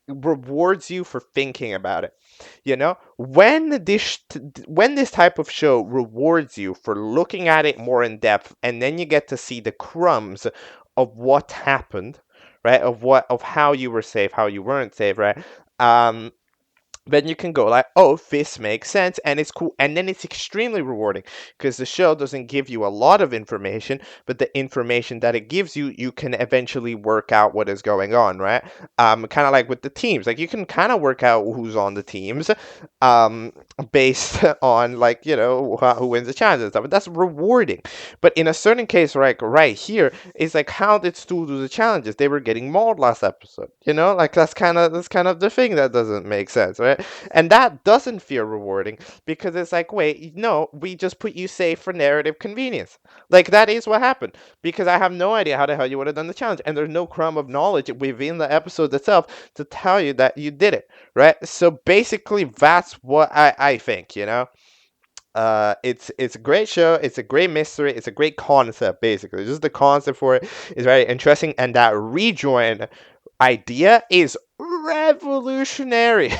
rewards you for thinking about it. When this type of show rewards you for looking at it more in depth, and then you get to see the crumbs of what happened, right? Of how you were safe, how you weren't safe, right? Then you can go like, oh, this makes sense, and it's cool, and then it's extremely rewarding because the show doesn't give you a lot of information, but the information that it gives you, you can eventually work out what is going on, right? Kind of like with the teams, like you can kind of work out who's on the teams, um, based on, like, who wins the challenge and stuff. But that's rewarding. But in a certain case, right here, it's like, how did Stu do the challenges? They were getting mauled last episode, like that's kind of the thing that doesn't make sense, right? And that doesn't feel rewarding because it's like, wait, no, we just put you safe for narrative convenience. Like, that is what happened, because I have no idea how the hell you would have done the challenge, and there's no crumb of knowledge within the episode itself to tell you that you did it, right? So basically, that's what I think. It's a great show. It's a great mystery. It's a great concept. Basically, just the concept for it is very interesting, and that rejoin idea is revolutionary.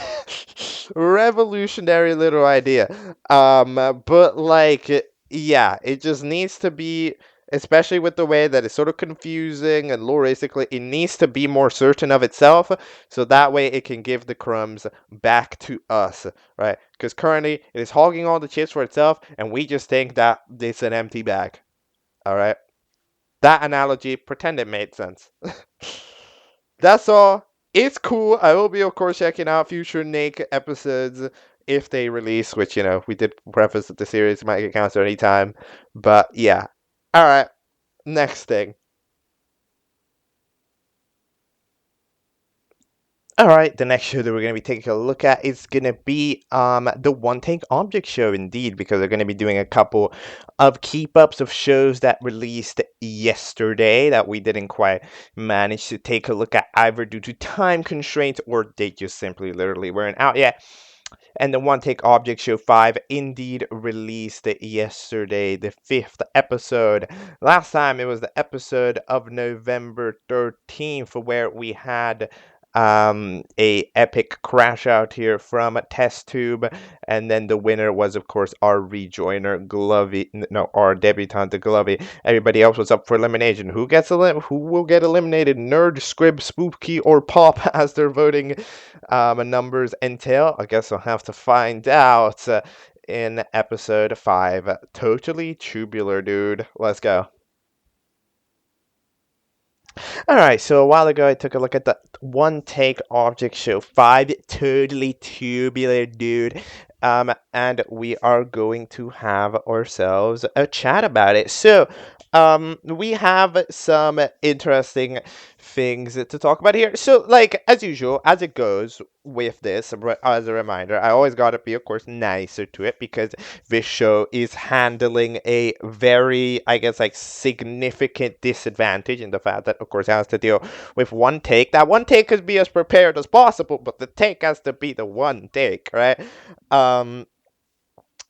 Revolutionary little idea. But like, yeah, it just needs to be, especially with the way that it's sort of confusing and loristically, it needs to be more certain of itself, so that way it can give the crumbs back to us, right? Because currently it is hogging all the chips for itself, and we just think that it's an empty bag. All right, that analogy, pretend it made sense. That's all. It's cool. I will be, of course, checking out future Nake episodes if they release, which, we did preface that the series might get canceled anytime. But yeah. All right. Next thing. All right, the next show that we're going to be taking a look at is going to be the One Take Object show, indeed, because they're going to be doing a couple of keep-ups of shows that released yesterday that we didn't quite manage to take a look at, either due to time constraints or they just simply literally weren't out yet. And the One Take Object Show 5 indeed released yesterday, the 5th episode. Last time it was the episode of November 13th, where we had a epic crash out here from Test Tube, and then the winner was, of course, our rejoiner Glovey, no, our debutant Glovey. Everybody else was up for elimination. Who will get eliminated? Nerd, Scrib, Spooky, or Pop, as their voting numbers entail? I guess I'll have to find out in episode 5. Totally tubular, dude. Let's go. Alright, so a while ago I took a look at the One Take Object Show 5. Totally tubular, dude. And we are going to have ourselves a chat about it. So, we have some interesting things to talk about here. So, like, as usual, as it goes with this, as a reminder, I always gotta be, of course, nicer to it because this show is handling a very, I guess, like, significant disadvantage in the fact that, of course, it has to deal with one take. That one take could be as prepared as possible, but the take has to be the one take, right?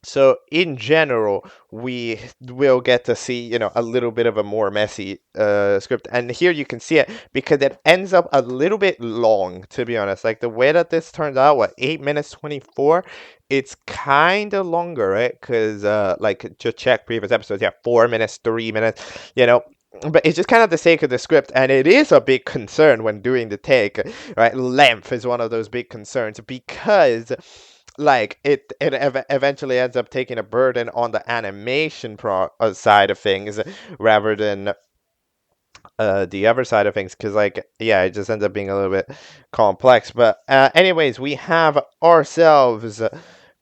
So in general, we will get to see, a little bit of a more messy script. And here you can see it because it ends up a little bit long, to be honest. Like the way that this turns out, 8 minutes 24, it's kind of longer, right? Because like to check previous episodes, 4 minutes, 3 minutes, but it's just kind of the sake of the script, and it is a big concern when doing the take, right? Length is one of those big concerns because like it eventually ends up taking a burden on the animation side of things rather than the other side of things, because like it just ends up being a little bit complex. But anyways, we have ourselves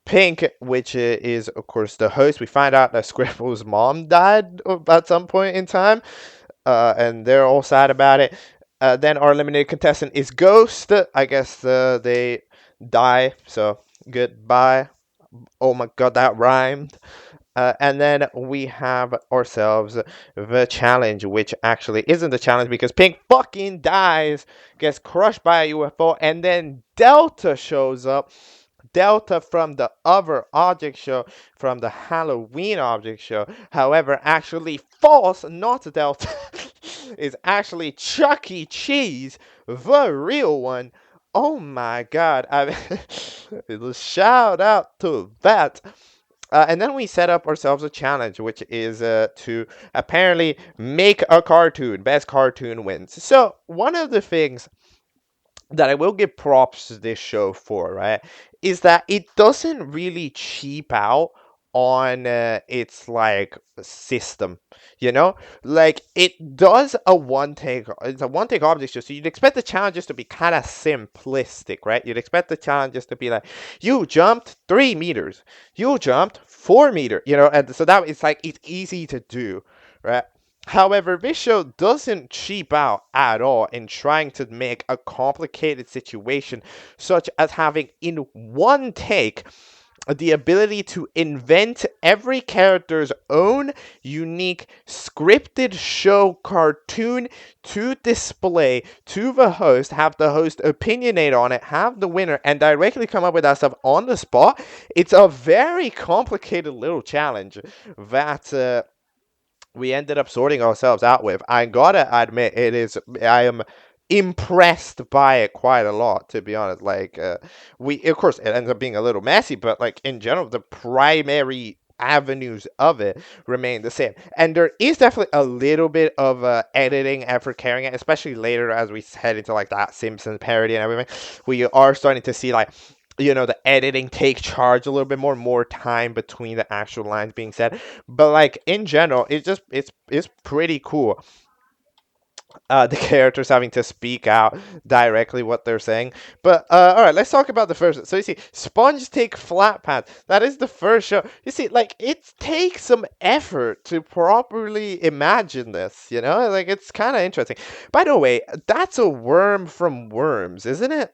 Pink, which is of course the host. We find out that Scribble's mom died at some point in time, and they're all sad about it. Then our eliminated contestant is Ghost. I guess they die, so goodbye. Oh my god, that rhymed. And then we have ourselves the challenge, which actually isn't the challenge because Pink fucking dies, gets crushed by a UFO, and then Delta shows up. Delta from the other object show, from the Halloween object show, however, actually false, not Delta, is actually Chuck E. Cheese, the real one. Oh my god, shout out to that. And then we set up ourselves a challenge, which is to apparently make a cartoon. Best cartoon wins. So, one of the things that I will give props to this show for, right, is that it doesn't really cheap out on its like system, like it does it's a one take object show, so you'd expect the challenges to be kind of simplistic, right? You'd expect the challenges to be like, you jumped 3 meters, you jumped 4 meters, and so that it's like it's easy to do, right? However, this show doesn't cheap out at all in trying to make a complicated situation, such as having in one take the ability to invent every character's own unique scripted show cartoon to display to the host, have the host opinionate on it, have the winner, and directly come up with that stuff on the spot. It's a very complicated little challenge that we ended up sorting ourselves out with. I gotta admit, I am impressed by it quite a lot, to be honest. Like, of course, it ends up being a little messy, but like in general, the primary avenues of it remain the same. And there is definitely a little bit of editing effort carrying it, especially later as we head into like that Simpsons parody and everything. We are starting to see like, the editing take charge a little bit more time between the actual lines being said. But like in general, it's pretty cool. The characters having to speak out directly what they're saying. But all right, let's talk about the first. So you see, Sponge Take Flat Pants. That is the first show. You see, like it takes some effort to properly imagine this. Like it's kind of interesting. By the way, that's a worm from Worms, isn't it?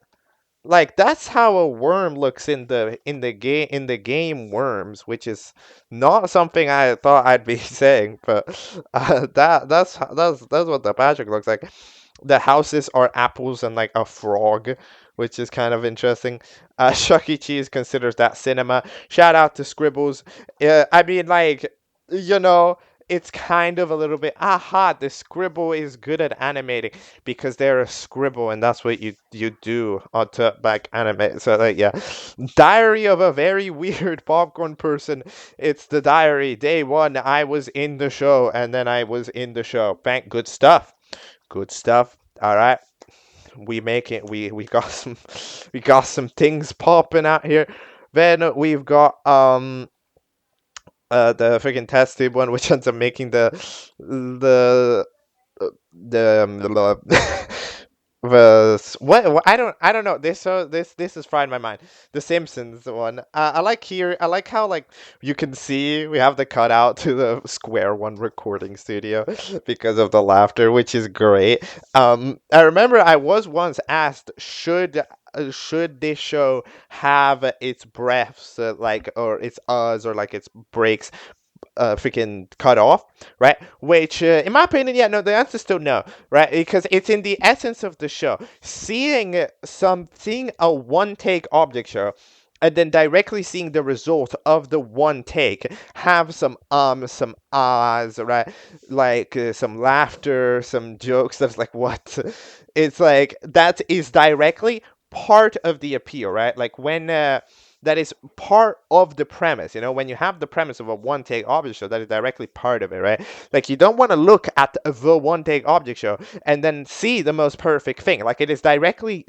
Like that's how a worm looks in the game Worms, which is not something I thought I'd be saying, but that's what the Patrick looks like. The houses are apples and like a frog, which is kind of interesting. Chuck E. Cheese considers that cinema. Shout out to Scribbles. I mean, like, you know, it's kind of a little bit, the Scribble is good at animating because they're a Scribble and that's what you do to like animate. So like Diary of a Very Weird Popcorn Person. It's the diary. Day one, I was in the show and then I was in the show. Thank good stuff. Good stuff. All right. We make it. We got some things popping out here. Then we've got the freaking test tube one, which ends up making the what I don't know this, so this is fried in my mind. The Simpsons one. I like how like you can see we have the cutout to the square one recording studio because of the laughter, which is great. I remember I was once asked, should this show have its breaths, like, or its uhs, or like its breaks freaking cut off, right? Which, in my opinion, yeah, no, the answer is still no, right? Because it's in the essence of the show. Seeing a one take object show, and then directly seeing the result of the one take, have some ahs, right? Like some laughter, some jokes. That's like what? It's like that is directly part of the appeal, right? Like when that is part of the premise. When you have the premise of a one take object show, that is directly part of it, right? Like you don't want to look at the one take object show and then see the most perfect thing. Like it is directly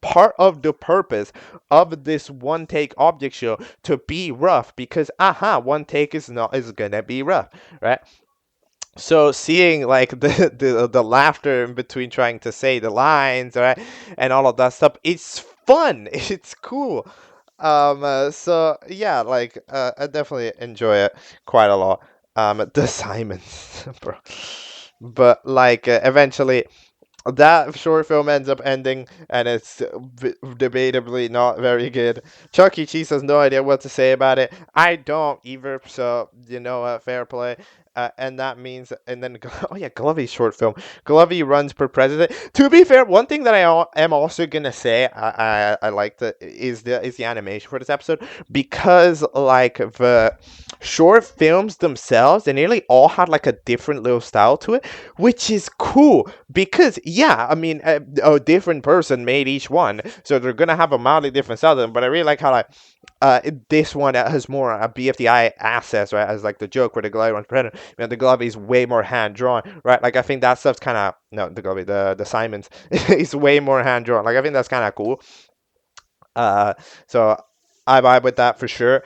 part of the purpose of this one take object show to be rough, because one take is gonna be rough, right? So seeing like the laughter in between trying to say the lines, right, and all of that stuff, it's fun. It's cool. So yeah, like I definitely enjoy it quite a lot. The Simons, bro. But like eventually that short film ends up ending, and it's debatably not very good. Chuck E. Cheese has no idea what to say about it. I don't either, so fair play. And that means, and then oh yeah, Glovey's short film. Glovey runs for president. To be fair, one thing that I am also gonna say I like is the animation for this episode, because like the short films themselves, they nearly all had like a different little style to it, which is cool. Because yeah, I mean, a different person made each one, so they're gonna have a mildly different style to them. But I really like how like this one has more BFDI assets, right? As like the joke where the glove runs predator. The glove is way more hand drawn, right? Like I think that stuff's kind of no, the glove, the Simons is way more hand drawn. Like I think that's kind of cool. Uh, so I vibe with that for sure.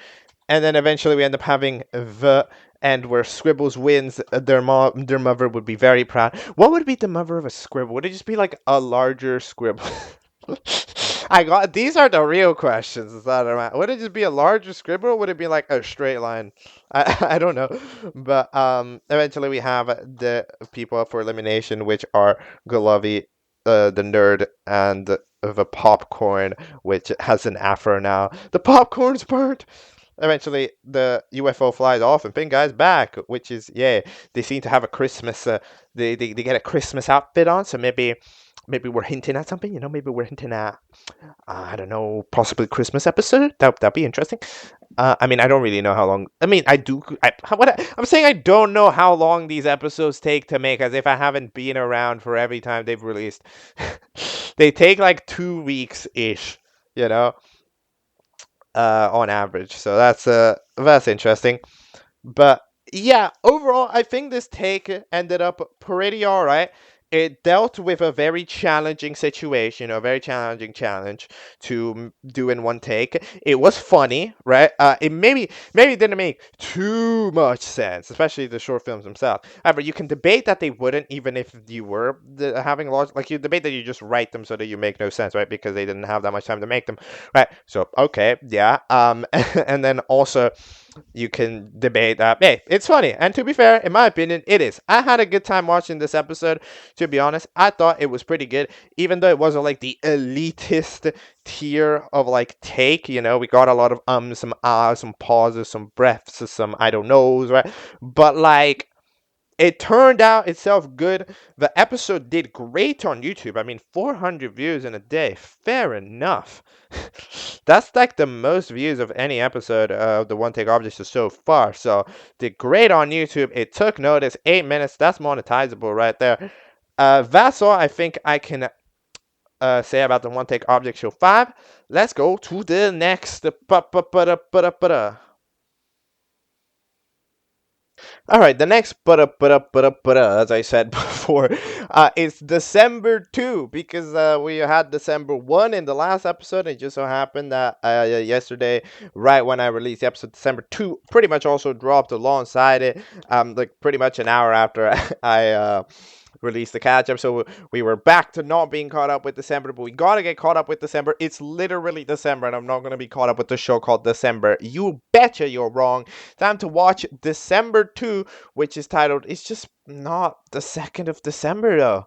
And then eventually we end up having the end where Scribbles wins. Their mother would be very proud. What would be the mother of a Scribble? Would it just be like a larger Scribble? These are the real questions. Would it just be a larger Scribble, or would it be like a straight line? I don't know. But eventually we have the people up for elimination, which are Golovy, the nerd, and the popcorn, which has an afro now. The popcorn's burnt. Eventually, the UFO flies off and Pink Guy's back, which is, yeah, they seem to have a Christmas, they get a Christmas outfit on, so maybe we're hinting at something, maybe we're hinting at, I don't know, possibly Christmas episode. That'd be interesting. I mean, I don't really know how long. I mean, I'm saying I don't know how long these episodes take to make, as if I haven't been around for every time they've released. They take like 2 weeks ish, you know, on average. So that's interesting. But yeah, overall, I think this take ended up pretty all right. It dealt with a very challenging situation, a very challenging challenge to do in one take. It was funny, right? It maybe didn't make too much sense, especially the short films themselves. However, you can debate that they wouldn't, even if you were having lots. Like you debate that you just write them so that you make no sense, right? Because they didn't have that much time to make them, right? So okay, yeah. And then also you can debate that. Hey, it's funny. And to be fair, in my opinion, it is. I had a good time watching this episode. To be honest, I thought it was pretty good, even though it wasn't like the elitist tier of like take. We got a lot of some ahs, some pauses, some breaths, some I don't knows, right? But like, it turned out itself good. The episode did great on YouTube. I mean, 400 views in a day. Fair enough. That's like the most views of any episode of the One Take Objects so far. So, did great on YouTube. It took notice. 8 minutes. That's monetizable right there. That's all I think I can say about the One Take Object Show 5. Let's go to the next. All right, the next as I said before, is December 2, because we had December 1 in the last episode. It just so happened that yesterday, right when I released the episode, December 2 pretty much also dropped alongside it, like pretty much an hour after I released the catch up, so we were back to not being caught up with December, but we gotta get caught up with December. It's literally December, and I'm not gonna be caught up with the show called December. You betcha you're wrong. Time to watch December 2, which is titled, it's just not the 2nd of December, though.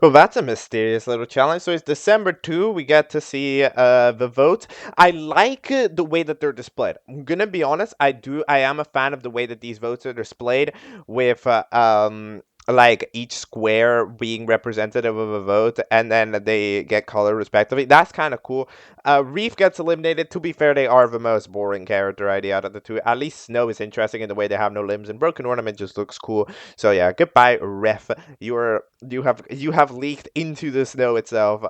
Well, that's a mysterious little challenge. So it's December 2. We get to see the votes. I like the way that they're displayed. I'm gonna be honest. I am a fan of the way that these votes are displayed, with like each square being representative of a vote, and then they get color respectively. That's kind of cool. Reef gets eliminated. To be fair, they are the most boring character idea out of the two. At least Snow is interesting in the way they have no limbs, and Broken Ornament just looks cool. So yeah, goodbye, Ref. You have leaked into the snow itself.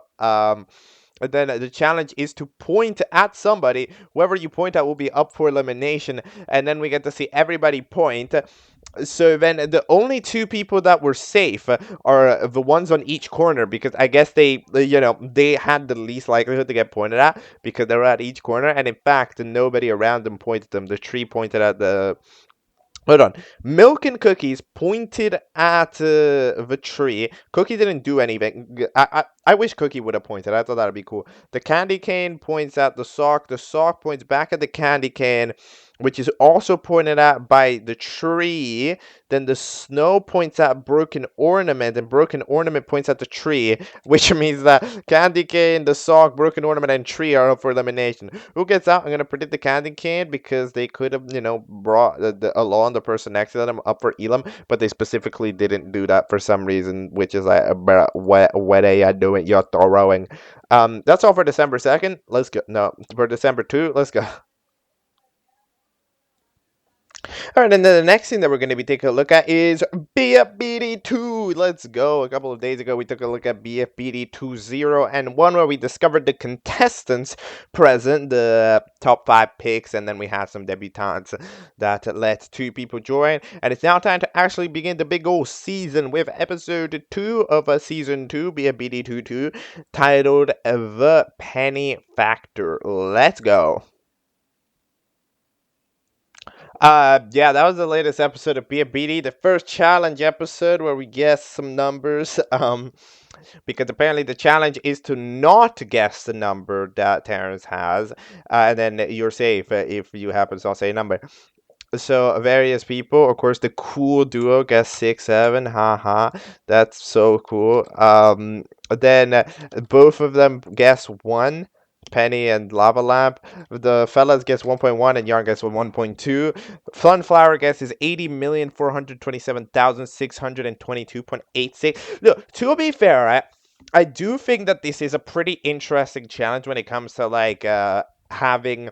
And then the challenge is to point at somebody. Whoever you point at will be up for elimination, and then we get to see everybody point. So then the only two people that were safe are the ones on each corner, because I guess they had the least likelihood to get pointed at because they were at each corner, and in fact nobody around them pointed them. The tree pointed at the Hold on. Milk and Cookies pointed at the tree. Cookie didn't do anything. I wish Cookie would have pointed. I thought that would be cool. The candy cane points at the sock. The sock points back at the candy cane, which is also pointed at by the tree. Then the snow points at Broken Ornament, and Broken Ornament points at the tree, which means that candy cane, the sock, Broken Ornament, and tree are up for elimination. Who gets out? I'm gonna predict the candy cane, because they could have, brought along the person next to them up for Elam, but they specifically didn't do that for some reason, which is like, what are you doing? You're throwing. That's all for December 2nd. Let's go. No, for December 2. Let's go. All right, and then the next thing that we're going to be taking a look at is BFBD2. Let's go. A couple of days ago, we took a look at BFBD20 and 1, where we discovered the contestants present, the top 5 picks, and then we had some debutantes that let 2 people join. And it's now time to actually begin the big old season with episode 2 of season 2, BFBD22, titled The Penny Factor. Let's go. Yeah, that was the latest episode of BFBD, the first challenge episode where we guess some numbers. Because apparently the challenge is to not guess the number that Terrence has, and then you're safe if you happen to say a number. So various people, of course, the cool duo guess 6, 7, haha, that's so cool. Then both of them guess 1. Penny and Lava Lamp. The fellas guess 1.1 and Yarn guess 1.2. Sunflower guess is 80,427,622.86. Look, to be fair, I do think that this is a pretty interesting challenge when it comes to like having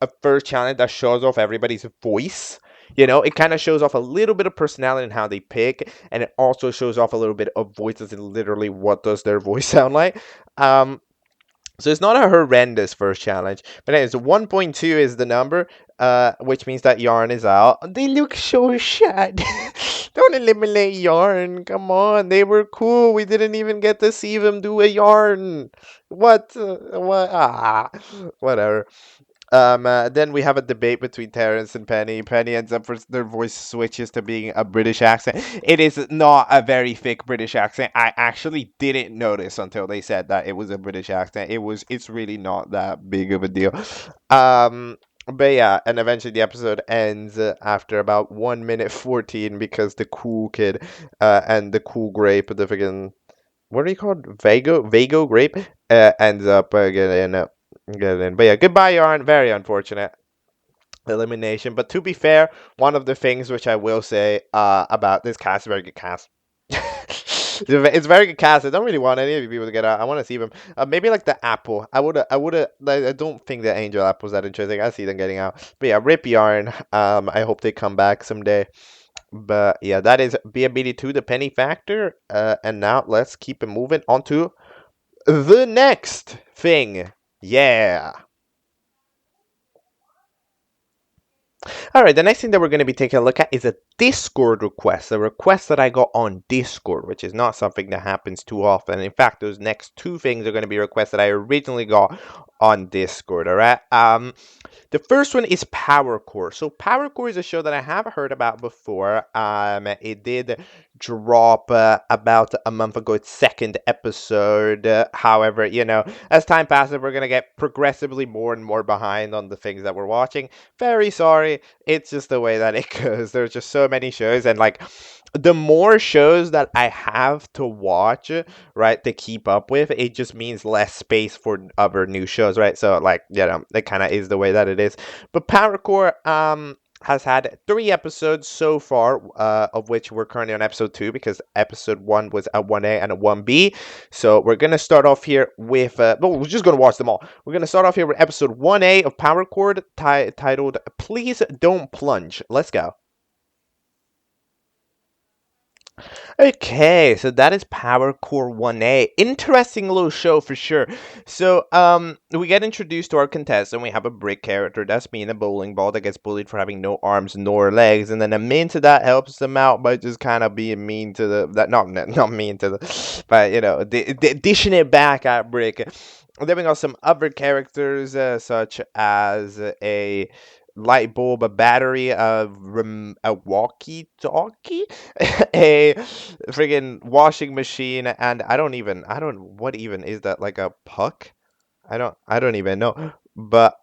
a first challenge that shows off everybody's voice. It kind of shows off a little bit of personality in how they pick, and it also shows off a little bit of voices in literally what does their voice sound like. So it's not a horrendous first challenge. But anyways, 1.2 is the number, which means that Yarn is out. They look so sad. Don't eliminate Yarn. Come on. They were cool. We didn't even get to see them do a Yarn. What? What? Whatever. Then we have a debate between Terrence and Penny. Penny ends up their voice switches to being a British accent. It is not a very thick British accent. I actually didn't notice until they said that it was a British accent. It's really not that big of a deal. But yeah, and eventually the episode ends after about 1 minute 14, because the cool kid and the cool grape, the freaking, what are you called? Vago grape, ends up getting Get in. But yeah, goodbye, Yarn. Very unfortunate elimination. But to be fair, one of the things which I will say about this cast, very good cast. It's very good cast. I don't really want any of you people to get out. I want to see them. Maybe like the apple. I don't think the angel apple's that interesting. I see them getting out. But yeah, rip Yarn. I hope they come back someday. But yeah, that is BFBD2, the penny factor. And now let's keep it moving on to the next thing. Yeah. All right, the next thing that we're going to be taking a look at is a Discord request, a request that I got on Discord, which is not something that happens too often. In fact, those next two things are going to be requests that I originally got on Discord. All right. The first one is PowerCore. So PowerCore is a show that I have heard about before. It did drop about a month ago, its second episode. However, as time passes, we're gonna get progressively more and more behind on the things that we're watching. Very sorry, it's just the way that it goes. There's just so many shows, and like the more shows that I have to watch, right, to keep up with, it just means less space for other new shows, right? So like, it kind of is the way that it is. But PowerCore has had 3 episodes so far, of which we're currently on episode 2 because episode 1 was a 1A and a 1B. So we're gonna start off here with we're just gonna watch them all. We're gonna start off here with episode 1A of PowerCore, titled "Please Don't Plunge." Let's go. Okay, so that is PowerCore 1A. Interesting little show for sure. So, we get introduced to our contestant. We have a brick character, that's me, in a bowling ball that gets bullied for having no arms nor legs, and then a mint that helps them out by just kind of being mean to not mean to the, but dishing it back at brick. And then we got some other characters, such as a light bulb, a battery, a walkie-talkie, a friggin' washing machine, and what even is that? Like a puck? I don't even know. But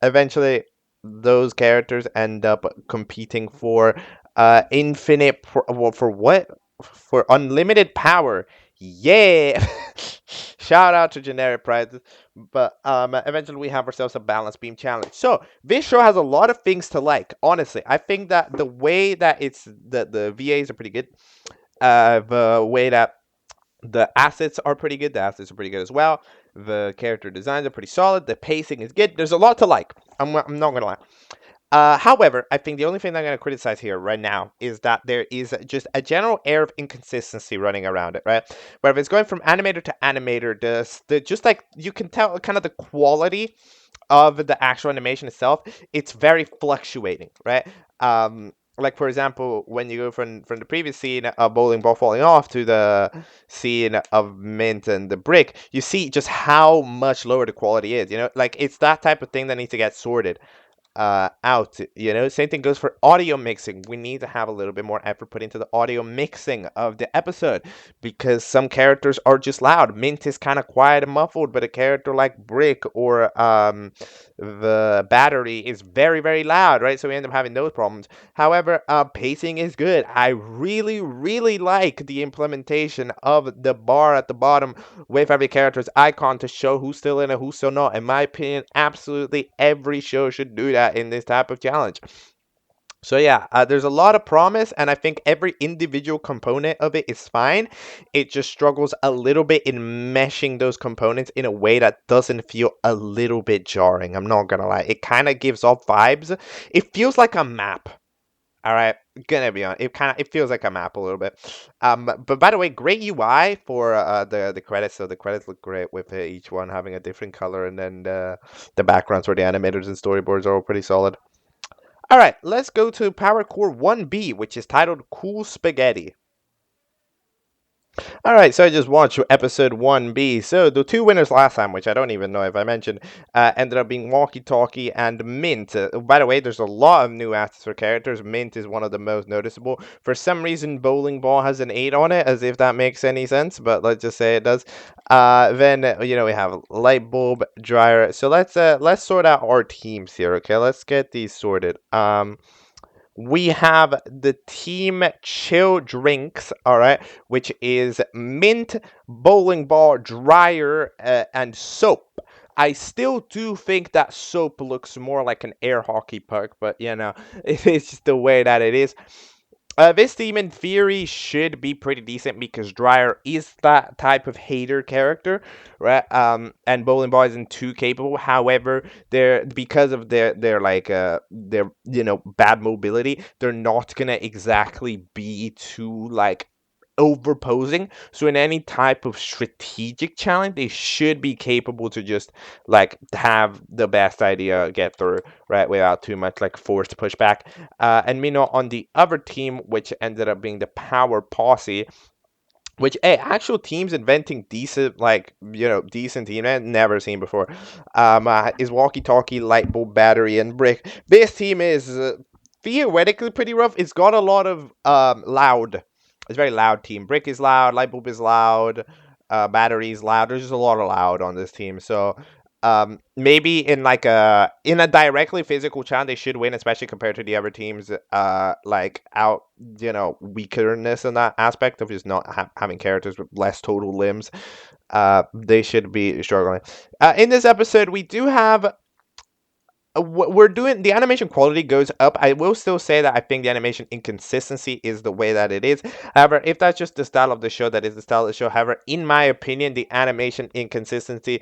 eventually those characters end up competing for for what? For unlimited power. Yeah. Shout out to generic prizes. But eventually we have ourselves a balance beam challenge. So this show has a lot of things to like. Honestly, I think that the way that the VAs are pretty good. The way that the assets are pretty good. The assets are pretty good as well. The character designs are pretty solid. The pacing is good. There's a lot to like. I'm not gonna lie. However, I think the only thing that I'm going to criticize here right now is that there is just a general air of inconsistency running around it, right? Where if it's going from animator to animator, just like you can tell kind of the quality of the actual animation itself, it's very fluctuating, right? Like for example, when you go from the previous scene of bowling ball falling off to the scene of mint and the brick, you see just how much lower the quality is. Like it's that type of thing that needs to get sorted out. Same thing goes for audio mixing. We need to have a little bit more effort put into the audio mixing of the episode because some characters are just loud. Mint is kind of quiet and muffled, but a character like brick or the battery is very, very loud, right? So we end up having those problems. However, pacing is good. I really, really like the implementation of the bar at the bottom with every character's icon to show who's still in and who's still not. In my opinion, absolutely every show should do that in this type of challenge. So yeah, there's a lot of promise, and I think every individual component of it is fine. It just struggles a little bit in meshing those components in a way that doesn't feel a little bit jarring. I'm not gonna lie. It kind of gives off vibes. It feels like a map. All right, gonna be on. It feels like a map a little bit. But by the way, great UI for the credits. So the credits look great with each one having a different color, and then the backgrounds for the animators and storyboards are all pretty solid. All right, let's go to PowerCore 1B, which is titled Cool Spaghetti. All right, so I just watched episode 1B. So the two winners last time, which I don't even know if I mentioned, ended up being Walkie Talkie and Mint. By the way, there's a lot of new assets for characters. Mint is one of the most noticeable. For some reason, Bowling Ball has an 8 on it, as if that makes any sense, but let's just say it does. Then we have Light Bulb, Dryer. So let's sort out our teams here, okay? Let's get these sorted. We have the team Chill Drinks, all right, which is mint, bowling ball, dryer, and soap. I still do think that soap looks more like an air hockey puck, but it's just the way that it is. This team, in theory, should be pretty decent because Dryer is that type of hater character, right? And Bowling Ball isn't too capable. However, they're because of their bad mobility, they're not gonna exactly be too like overposing. So in any type of strategic challenge, they should be capable to just like have the best idea get through, right, without too much like forced pushback. And meanwhile, on the other team, which ended up being the Power Posse, which, hey, actual teams inventing decent, like, decent team, never seen before. Is Walkie Talkie, Light Bulb, Battery, and Brick. This team is theoretically pretty rough. It's got a lot of loud. It's a very loud team. Brick is loud, Light Bulb is loud, Battery is loud. There's just a lot of loud on this team. So maybe in a directly physical challenge they should win, especially compared to the other teams like out weakerness in that aspect of just not having characters with less total limbs. They should be struggling. In this episode we do have we're doing the animation quality goes up. I will still say that I think the animation inconsistency is the way that it is. However, if that's just the style of the show, that is the style of the show. However, in my opinion, the animation inconsistency,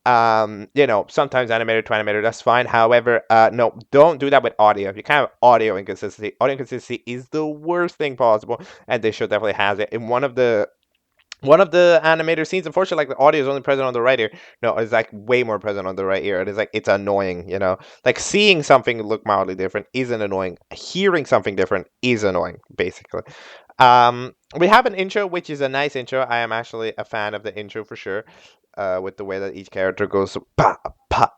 sometimes animator to animator, that's fine. However, no, don't do that with audio. You can't have audio inconsistency. Audio inconsistency is the worst thing possible, and this show definitely has it. In one of the animator scenes, unfortunately, like the audio is only present on the right ear. No, it's like way more present on the right ear. It is like it's annoying, Like seeing something look mildly different isn't annoying. Hearing something different is annoying, basically. We have an intro, which is a nice intro. I am actually a fan of the intro for sure. With the way that each character goes pa pa,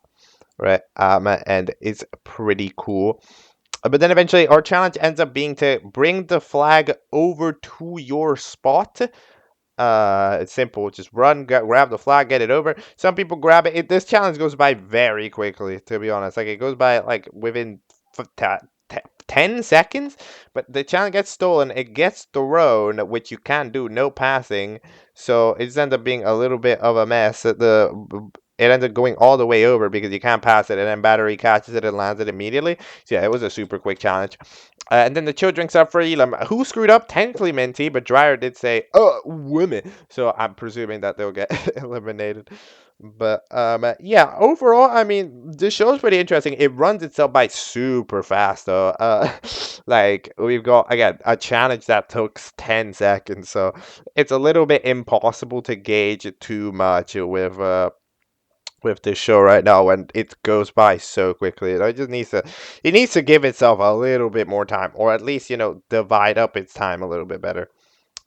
right? And it's pretty cool. But then eventually, our challenge ends up being to bring the flag over to your spot. It's simple. Just run, grab the flag, get it over. Some people grab it. This challenge goes by very quickly, to be honest. Like, it goes by, like, within 10 seconds. But the challenge gets stolen. It gets thrown, which you can do. No passing. So it just ends up being a little bit of a mess. It ends up going all the way over because you can't pass it. And then Battery catches it and lands it immediately. So, yeah, it was a super quick challenge. And then the chill drinks up for Elam. Who screwed up? Technically Minty, but Dryer did say, "Oh, women." So I'm presuming that they'll get eliminated. But yeah, overall, I mean, this show's pretty interesting. It runs itself by super fast, though. Like we've got again a challenge that took 10 seconds, so it's a little bit impossible to gauge it too much with this show right now, and it goes by so quickly. It needs to give itself a little bit more time, or at least divide up its time a little bit better.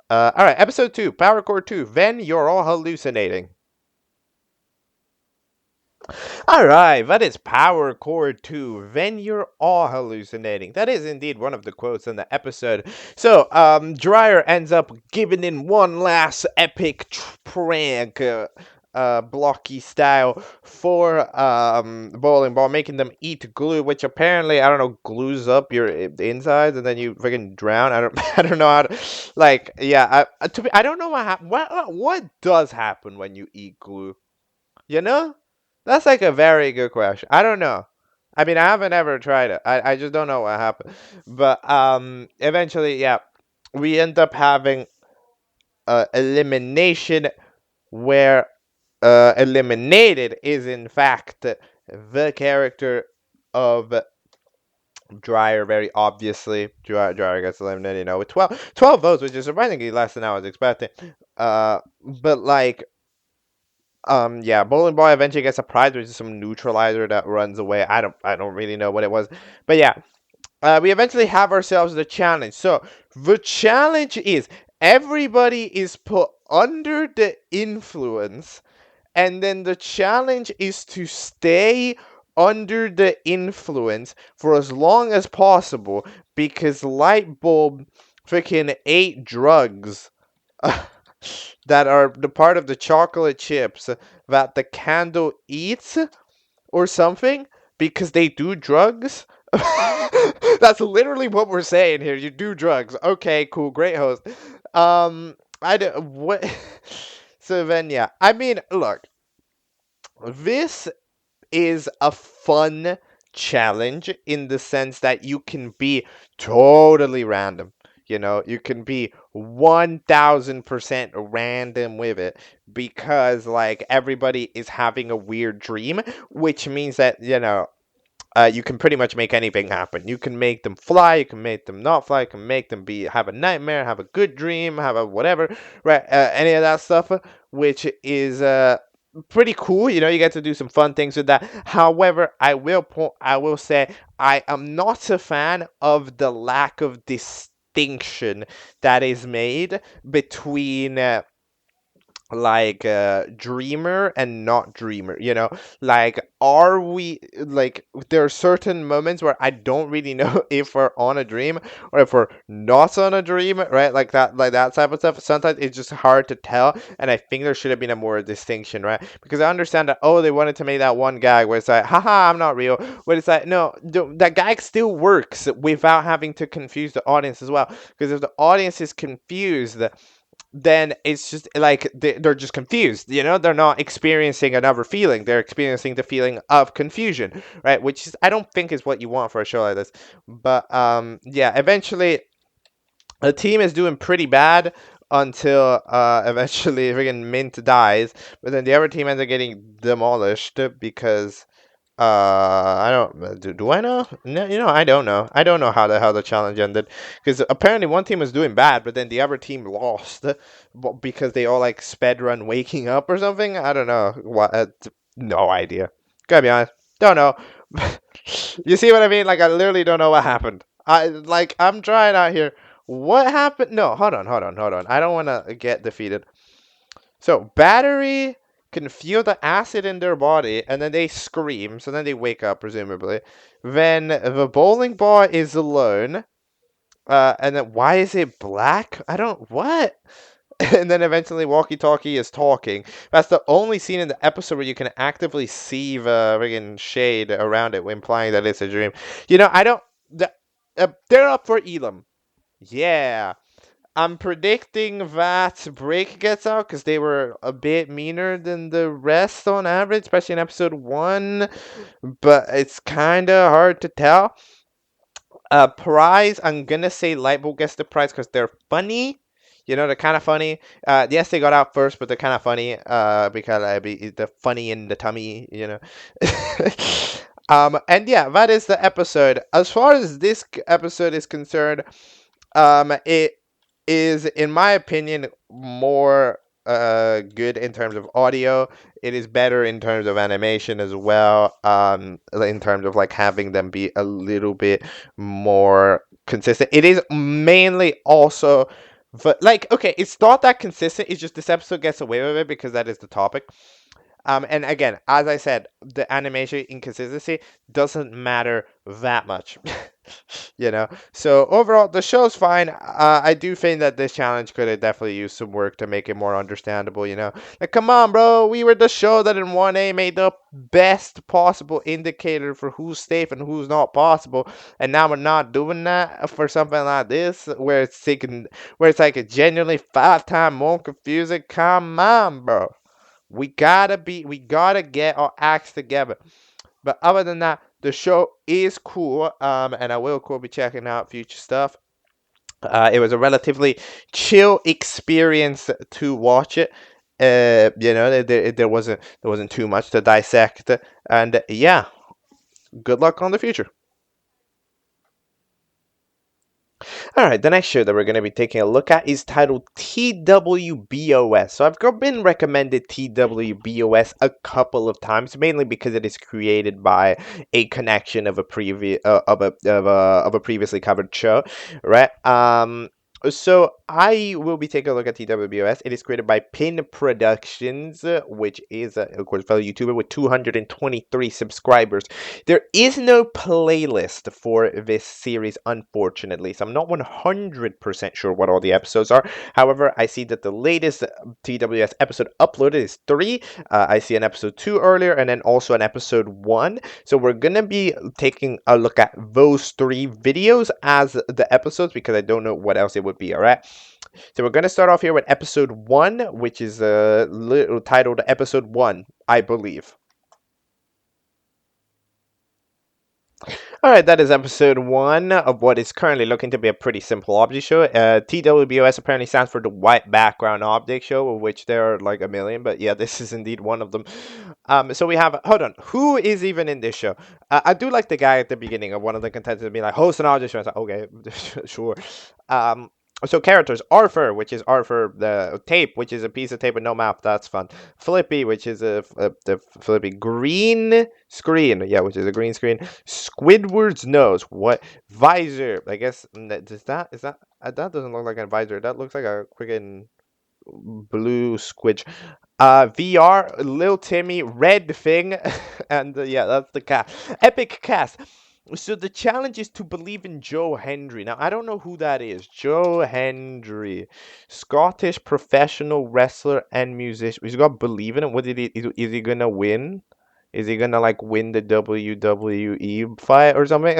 All right, episode 2, PowerCore 2. Then you're all hallucinating. All right, that is PowerCore 2. Then you're all hallucinating. That is indeed one of the quotes in the episode. So, Dryer ends up giving in one last epic prank. Blocky style for bowling ball, making them eat glue, which apparently, I don't know, glues up your insides and then you freaking drown. I don't know how to, like, yeah. I don't know what does happen when you eat glue. You know, that's like a very good question. I don't know. I mean, I haven't ever tried it. I just don't know what happened. But eventually, yeah, we end up having elimination where eliminated is in fact the character of Dryer, very obviously. Dryer gets eliminated, with 12 votes, which is surprisingly less than I was expecting. But like, yeah, Bowling Ball eventually gets a prize, which is some neutralizer that runs away. I don't really know what it was, but yeah, we eventually have ourselves the challenge. So the challenge is everybody is put under the influence. And then the challenge is to stay under the influence for as long as possible because Light Bulb freaking ate drugs that are the part of the chocolate chips that the candle eats or something because they do drugs. That's literally what we're saying here. You do drugs. Okay, cool, great host. I don't what. So then, yeah. I mean, look. This is a fun challenge in the sense that you can be totally random. You can be 1000% random with it because, like, everybody is having a weird dream, which means that, you can pretty much make anything happen. You can make them fly, you can make them not fly, you can make them have a nightmare, have a good dream, have a whatever, right? Any of that stuff, which is pretty cool. You know, you get to do some fun things with that. However, I will say I am not a fan of the lack of distinction that is made between dreamer and not dreamer, you know, like are we like there are certain moments where I don't really know if we're on a dream or if we're not on a dream, right? Like that type of stuff. Sometimes it's just hard to tell, and I think there should have been a more distinction, right? Because I understand that, oh, they wanted to make that one gag where it's like, haha, I'm not real, but it's like, no, that gag still works without having to confuse the audience as well, because if the audience is confused, then it's just like they're just confused, you know, they're not experiencing another feeling, they're experiencing the feeling of confusion, right? Which is, I don't think is what you want for a show like this. But yeah, eventually the team is doing pretty bad until eventually friggin' Mint dies, but then the other team ends up getting demolished because I don't. Do I know? No, you know, I don't know. I don't know how the hell the challenge ended, because apparently one team was doing bad, but then the other team lost because they all like sped run waking up or something. I don't know what. No idea. Gotta be honest. Don't know. You see what I mean? Like I literally don't know what happened. I'm trying out here. What happened? No, hold on. I don't want to get defeated. So battery can feel the acid in their body, and then they scream. So then they wake up, presumably. Then the bowling ball is alone. And then why is it black? I don't what. And then eventually walkie-talkie is talking. That's the only scene in the episode where you can actively see the friggin' shade around it, implying that it's a dream. You know, I don't. They're up for Elam. Yeah. I'm predicting that Break gets out because they were a bit meaner than the rest on average, especially in episode 1. But it's kind of hard to tell. Prize, I'm gonna say Lightbulb gets the prize because they're funny. You know, they're kind of funny. Yes, they got out first, but they're kind of funny. Because they're funny in the tummy. You know. And yeah, that is the episode. As far as this episode is concerned, it is, in my opinion, more good in terms of audio. It is better in terms of animation as well. In terms of like having them be a little bit more consistent. It is mainly also, but like, okay, it's not that consistent. It's just this episode gets away with it because that is the topic. And again, as I said, the animation inconsistency doesn't matter that much, you know. So overall, the show's fine. I do think that this challenge could have definitely used some work to make it more understandable, you know. Like, come on, bro, we were the show that in 1A made the best possible indicator for who's safe and who's not possible, and now we're not doing that for something like this, where it's like a genuinely 5 times more confusing. Come on, bro. We gotta get our acts together. But other than that, the show is cool. And I will be checking out future stuff. It was a relatively chill experience to watch it. You know, there wasn't too much to dissect, and yeah, good luck on the future. Alright, the next show that we're going to be taking a look at is titled TWBOS. So I've been recommended TWBOS a couple of times, mainly because it is created by a connection of a previously covered show, right? So I will be taking a look at TWBOS. It is created by Pin Productions, which is, of course, a fellow YouTuber with 223 subscribers. There is no playlist for this series, unfortunately, so I'm not 100% sure what all the episodes are. However, I see that the latest TWS episode uploaded is 3. I see an episode 2 earlier, and then also an episode 1. So we're going to be taking a look at those 3 videos as the episodes, because I don't know what else it would be, alright? So we're going to start off here with episode 1, which is titled episode 1, I believe. All right, that is episode 1 of what is currently looking to be a pretty simple object show. TWBOS apparently stands for the white background object show, of which there are like a million, but yeah, this is indeed one of them. So we have, hold on, who is even in this show? I do like the guy at the beginning of one of the contestants being like, host an object show. I was like, okay, sure. Um, so characters, Arthur, which is Arthur, the tape, which is a piece of tape with no map, that's fun. Flippy, which is the Flippy green screen, yeah, which is a green screen. Squidward's nose, what? Visor, I guess, does that, is that, that doesn't look like a visor, that looks like a freaking blue squidge. VR, Lil Timmy, Red Thing, and yeah, that's the cast. Epic cast. So the challenge is to believe in Joe Hendry. Now I don't know who that is. Joe Hendry, Scottish professional wrestler and musician. He's got to believe in it. What did he? Is he gonna win? Is he gonna like win the WWE fight or something?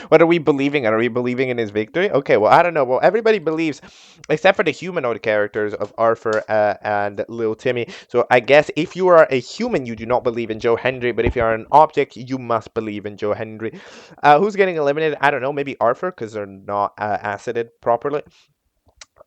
What are we believing in? Are we believing in his victory? Okay, well I don't know. Well, everybody believes, except for the humanoid characters of Arthur and Lil Timmy. So I guess if you are a human, you do not believe in Joe Hendry, but if you are an object, you must believe in Joe Hendry. Who's getting eliminated? I don't know. Maybe Arthur because they're not acided properly.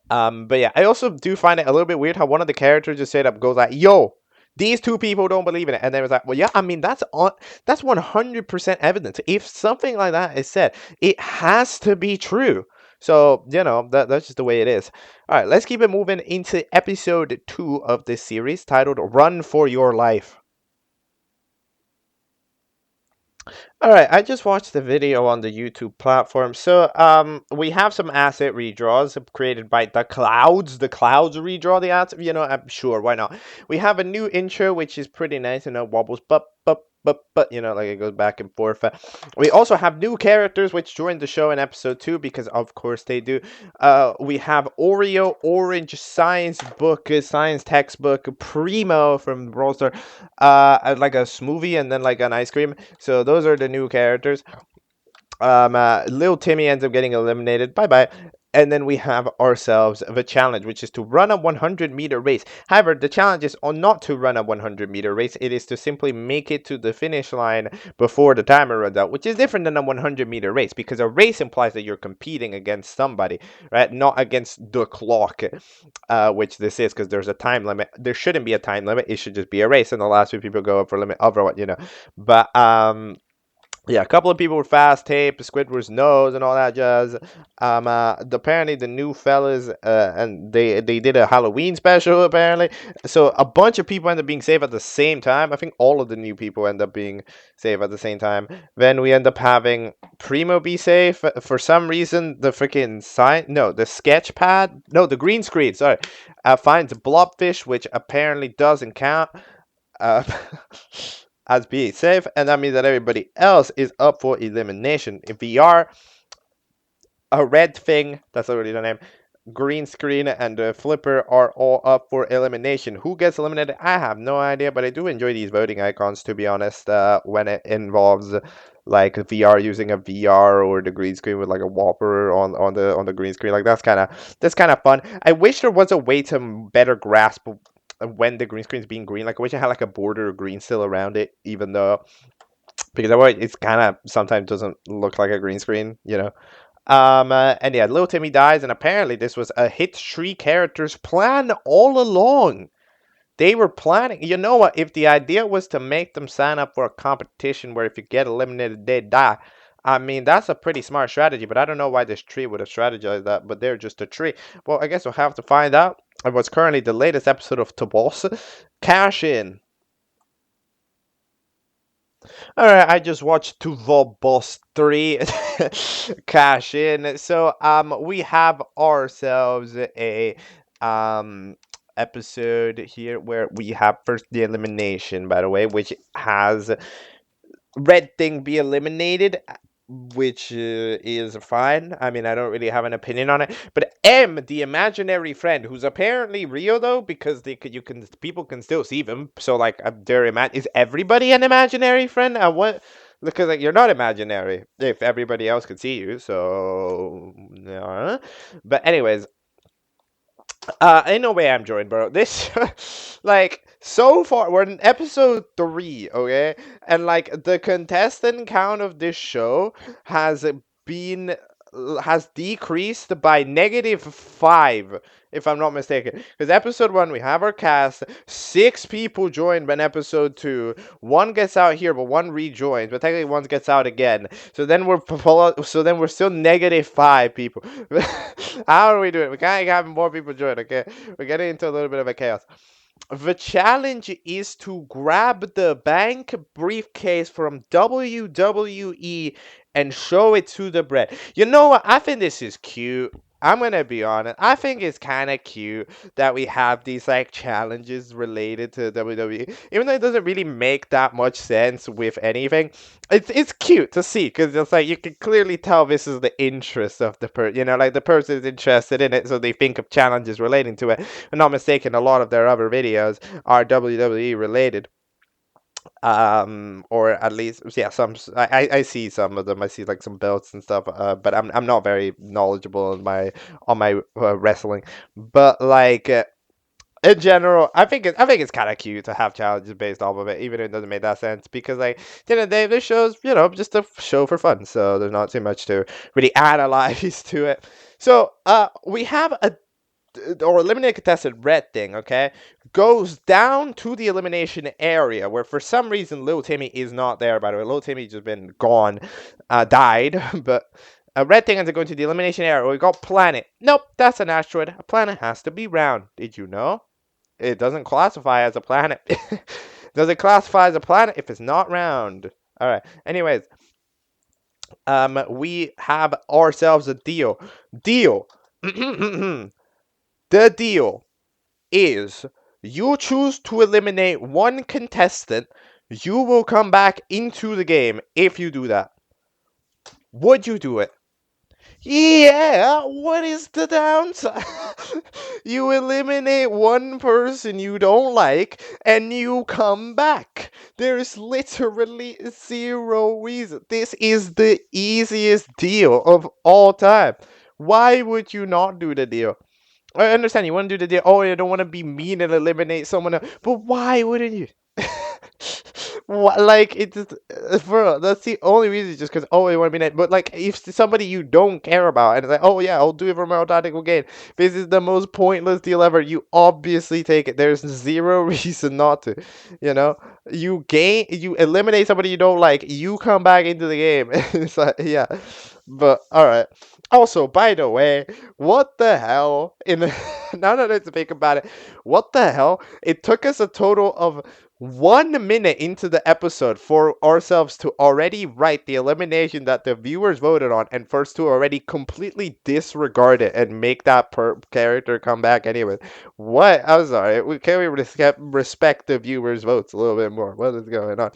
But yeah, I also do find it a little bit weird how one of the characters just straight up goes like, "Yo, these two people don't believe in it," and then it was like, "Well, yeah, I mean that's 100% evidence. If something like that is said, it has to be true." So you know that's just the way it is. All right, let's keep it moving into episode 2 of this series titled "Run for Your Life." All right, I just watched the video on the YouTube platform. So, we have some asset redraws created by the Clouds. The Clouds redraw the assets. You know, I'm sure, why not? We have a new intro, which is pretty nice. You know, wobbles, but, you know, like it goes back and forth. We also have new characters which joined the show in episode 2 because, of course, they do. We have Oreo, Orange, Science Book, Science Textbook, Primo from Brawl Stars, like a smoothie and then like an ice cream. So those are the new characters. Lil Timmy ends up getting eliminated. Bye bye. And then we have ourselves the challenge, which is to run a 100-meter race. However, the challenge is not to run a 100-meter race. It is to simply make it to the finish line before the timer runs out, which is different than a 100-meter race because a race implies that you're competing against somebody, right? Not against the clock, which this is because there's a time limit. There shouldn't be a time limit. It should just be a race, and the last few people go up for limit over what, you know. But yeah, a couple of people with fast tape, Squidward's nose, and all that jazz. Apparently the new fellas, and they did a Halloween special apparently. So a bunch of people end up being saved at the same time. I think all of the new people end up being saved at the same time. Then we end up having Primo be safe for some reason. The freaking the sketch pad, no, the green screen. Sorry, finds blobfish, which apparently doesn't count. Uh, as being safe, and that means that everybody else is up for elimination. If we are a red thing, that's already the name, green screen, and the flipper are all up for elimination. Who gets eliminated? I have no idea, but I do enjoy these voting icons, to be honest, when it involves like VR, using a VR, or the green screen with like a whopper on the green screen. Like that's kind of fun. I wish there was a way to better grasp when the green screen's being green. Like I wish I had like a border of green still around it, even though, because otherwise it's kind of sometimes doesn't look like a green screen, you know. And yeah, Little Timmy dies, and apparently this was a hit tree character's plan all along. They were planning, you know what, if the idea was to make them sign up for a competition where if you get eliminated, they die. I mean, that's a pretty smart strategy, but I don't know why this tree would have strategized that, but they're just a tree. Well, I guess we'll have to find out. It was currently the latest episode of TOTOS. Cash in. Alright, I just watched TUOS 3 cash in. So we have ourselves a episode here where we have first the elimination, by the way, which has red thing be eliminated, which is fine. I mean, I don't really have an opinion on it. But M, the imaginary friend, who's apparently real though, because people can still see them. So like, is everybody an imaginary friend? What? Because like you're not imaginary if everybody else could see you. So, yeah. But anyways, ain't no way I'm joined, bro. This, like, So far, we're in episode 3, okay? And like the contestant count of this show has been has decreased by -5, if I'm not mistaken. Because episode 1, we have our cast, 6 people joined. When episode 2, one gets out here, but one rejoins, but technically one gets out again. So then we're still -5 people. How are we doing? We can't have more people join, okay? We're getting into a little bit of a chaos. The challenge is to grab the bank briefcase from WWE and show it to the bread. You know what? I think this is cute. I'm gonna be honest. I think it's kind of cute that we have these like challenges related to WWE, even though it doesn't really make that much sense with anything. It's cute to see because it's like you can clearly tell this is the interest of the person. You know, like the person is interested in it, so they think of challenges relating to it. If I'm not mistaken, a lot of their other videos are WWE related, or at least yeah, some I see some of them. I see like some belts and stuff, but I'm not very knowledgeable on my wrestling, but like in general, I think it's kind of cute to have challenges based off of it, even if it doesn't make that sense, because like at the end of the day, this show's, you know, just a show for fun, so there's not too much to really analyze to it. So we have a or eliminate contestant red thing, okay, goes down to the elimination area where for some reason Little Timmy is not there. By the way, Little Timmy's just been gone, died, but a red thing ends up going to the elimination area. We got planet. Nope, that's an asteroid. A planet has to be round. Did you know? It doesn't classify as a planet. Does it classify as a planet if it's not round? All right. Anyways, we have ourselves a deal. Deal. The deal is you choose to eliminate one contestant, you will come back into the game if you do that. Would you do it? Yeah, what is the downside? You eliminate one person you don't like and you come back. There's literally zero reason. This is the easiest deal of all time. Why would you not do the deal? I understand you want to do the deal. Oh, you don't want to be mean and eliminate someone else. But why wouldn't you? What, like it's bro, that's the only reason, just because oh you want to be nice. But like if somebody you don't care about and it's like oh yeah I'll do it for my tactical gain, this is the most pointless deal ever. You obviously take it. There's zero reason not to. You know, you eliminate somebody you don't like, you come back into the game. It's like yeah, but all right. Also, by the way, what the hell? Now that I think about it, what the hell? It took us a total of 1 minute into the episode for ourselves to already write the elimination that the viewers voted on, and first to already completely disregard it and make that character come back anyway. What? I'm sorry. Can we respect the viewers' votes a little bit more? What is going on?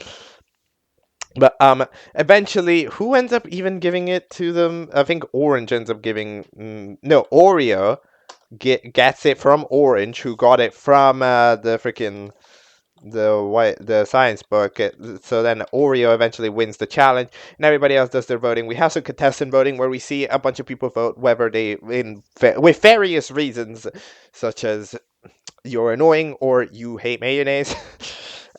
But eventually, who ends up even giving it to them? I think Orange ends up giving. No, Oreo gets it from Orange, who got it from the freaking the science book. So then Oreo eventually wins the challenge, and everybody else does their voting. We have some contestant voting where we see a bunch of people vote whether they with various reasons, such as you're annoying or you hate mayonnaise.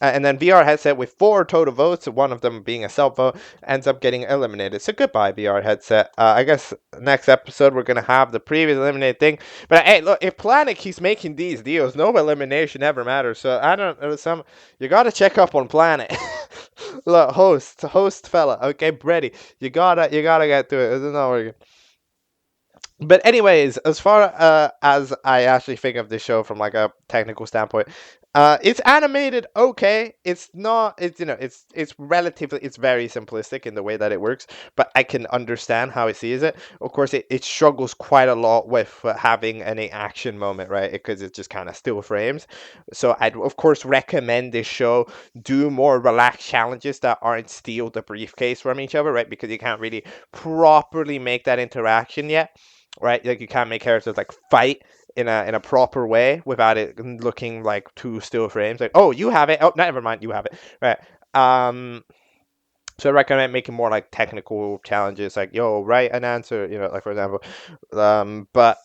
And then VR headset with 4 total votes, one of them being a self vote, ends up getting eliminated. So goodbye, VR headset. I guess next episode we're gonna have the previous eliminated thing. But hey, look, if Planet keeps making these deals, no elimination ever matters. So I don't know, you gotta check up on Planet. Look, host fella, okay, Brady, you gotta get to it. It's not working. But anyways, as far as I actually think of this show from like a technical standpoint, it's animated okay. It's not. It's you know. It's relatively. It's very simplistic in the way that it works. But I can understand how it sees it. Of course, it struggles quite a lot with having any action moment, right? Because it's just kind of still frames. So I'd of course recommend this show do more relaxed challenges that aren't steal the briefcase from each other, right? Because you can't really properly make that interaction yet. Right, like you can't make characters like fight in a proper way without it looking like 2 still frames. Like, oh, you have it. Oh, never mind, you have it. Right. So I recommend making more like technical challenges, like yo, write an answer. You know, like for example. But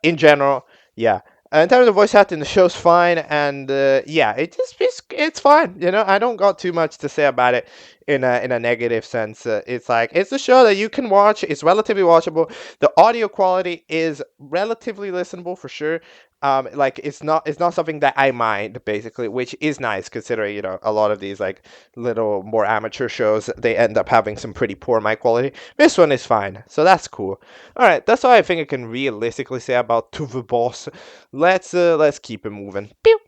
in general, yeah. In terms of voice acting, the show's fine, and yeah, it's fine. I don't got too much to say about it in a negative sense. It's like it's a show that you can watch. It's relatively watchable. The audio quality is relatively listenable for sure. Like it's not something that I mind basically, which is nice considering a lot of these like little more amateur shows they end up having some pretty poor mic quality. This one is fine, so that's cool. All right, that's all I think I can realistically say about TWBOS. Let's keep it moving. Pew.